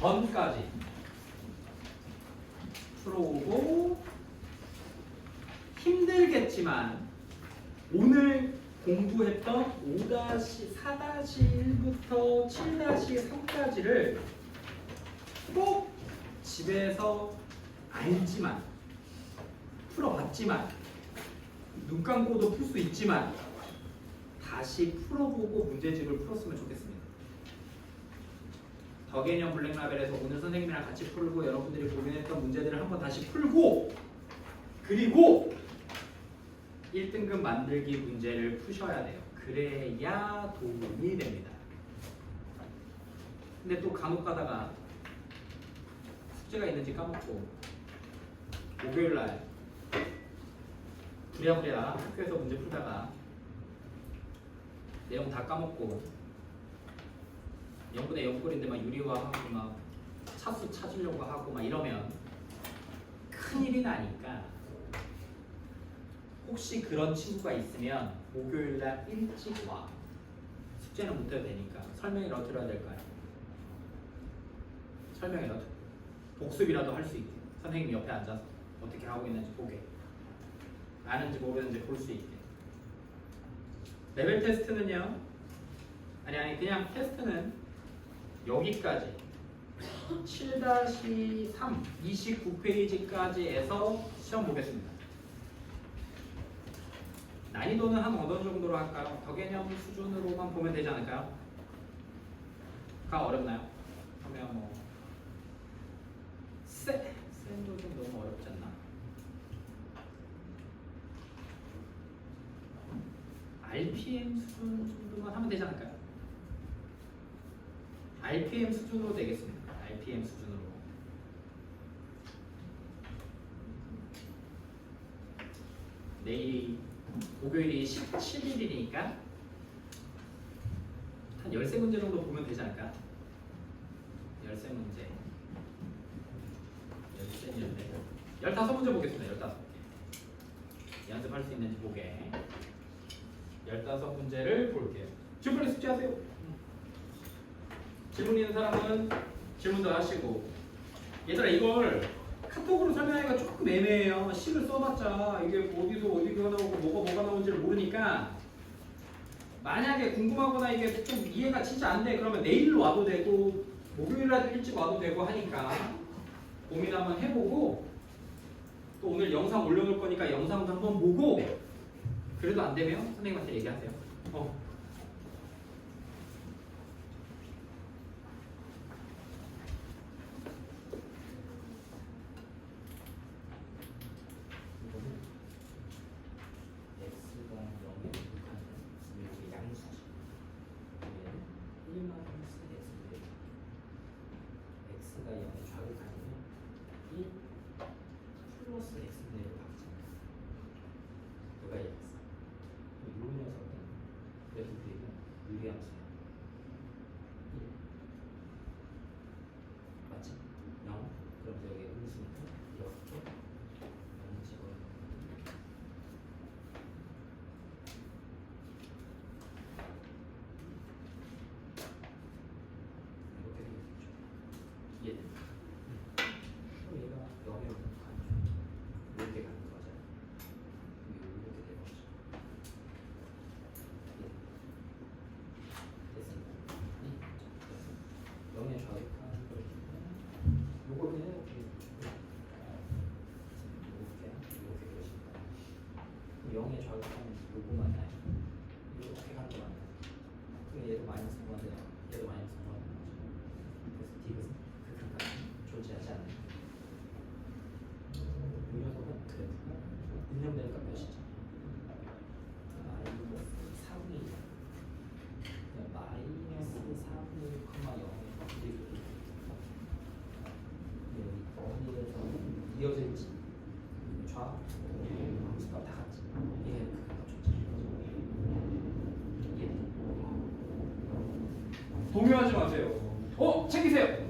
34번까지 풀어오고 힘들겠지만 오늘 공부했던 5-4-1부터 7-3까지를 꼭 집에서 알지만 풀어봤지만 눈 감고도 풀 수 있지만 다시 풀어보고 문제집을 풀었으면 좋겠습니다. 더 개념 블랙라벨에서 오늘 선생님이랑 같이 풀고 여러분들이 고민했던 문제들을 한번 다시 풀고 그리고 1등급 만들기 문제를 푸셔야 돼요. 그래야 도움이 됩니다. 근데 또 간혹 가다가 숙제가 있는지 까먹고 목요일날 부랴부랴 학교에서 문제 풀다가 내용 다 까먹고 0분의 0꼴인데 막 유리화하고 막 차수 찾으려고 하고 막 이러면 큰일이 나니까 혹시 그런 친구가 있으면 목요일날 일찍 와. 숙제는 못 해도 되니까. 설명이라도 들어야 될까요? 설명이라도 복습이라도 할 수 있게 선생님 옆에 앉아서 어떻게 하고 있는지 보게 아는지 모르는지 볼 수 있게. 레벨 테스트는요 아니 그냥 테스트는 여기까지 7-3 29페이지까지에서 시험 보겠습니다. 난이도는 한 어느 정도로 할까요? 더 개념 수준으로만 보면 되지 않을까요? 가 어렵나요? 그러면 뭐 쌤도 좀 너무 어렵지 않나? RPM 수준 정도만 하면 되지 않을까요? RPM 수준으로 되겠습니다. RPM 수준으로. 내일이 목요일이 17일이니까 한 13문제 정도 보면 되지 않을까? 13문제 15문제 보겠습니다. 15개 연습할 수 있는지 보게 15문제를 볼게요. 지금 빨리 숙제하세요. 질문 있는 사람은 질문도 하시고. 얘들아 이걸 카톡으로 설명하기가 조금 애매해요. 식을 써봤자 이게 어디서 어디가 나오고 뭐가 나오는지를 모르니까 만약에 궁금하거나 이게 좀 이해가 진짜 안 돼 그러면 내일로 와도 되고 목요일라도 일찍 와도 되고 하니까 고민 한번 해보고 또 오늘 영상 올려놓을 거니까 영상도 한번 보고 그래도 안 되면 선생님한테 얘기하세요. 영의 좌극하면 요거 맞나요? 이렇게 가는 거 맞나요? 그럼 얘도 마이너스 1가 돼요. 얘도 마이너스 1가 되는 거죠. 그래서 디귿은 극한까지 존재하지 않는 이 녀석은 그래프가 운영되니까 몇이죠? 마이너스 4분의 1 마이너스 4분의 1,0의 디귿 어디에서 이어질지 좌 함수가 다 같지. 얘 극한값 존재하는 거죠. 동요하지 마세요. 챙기세요.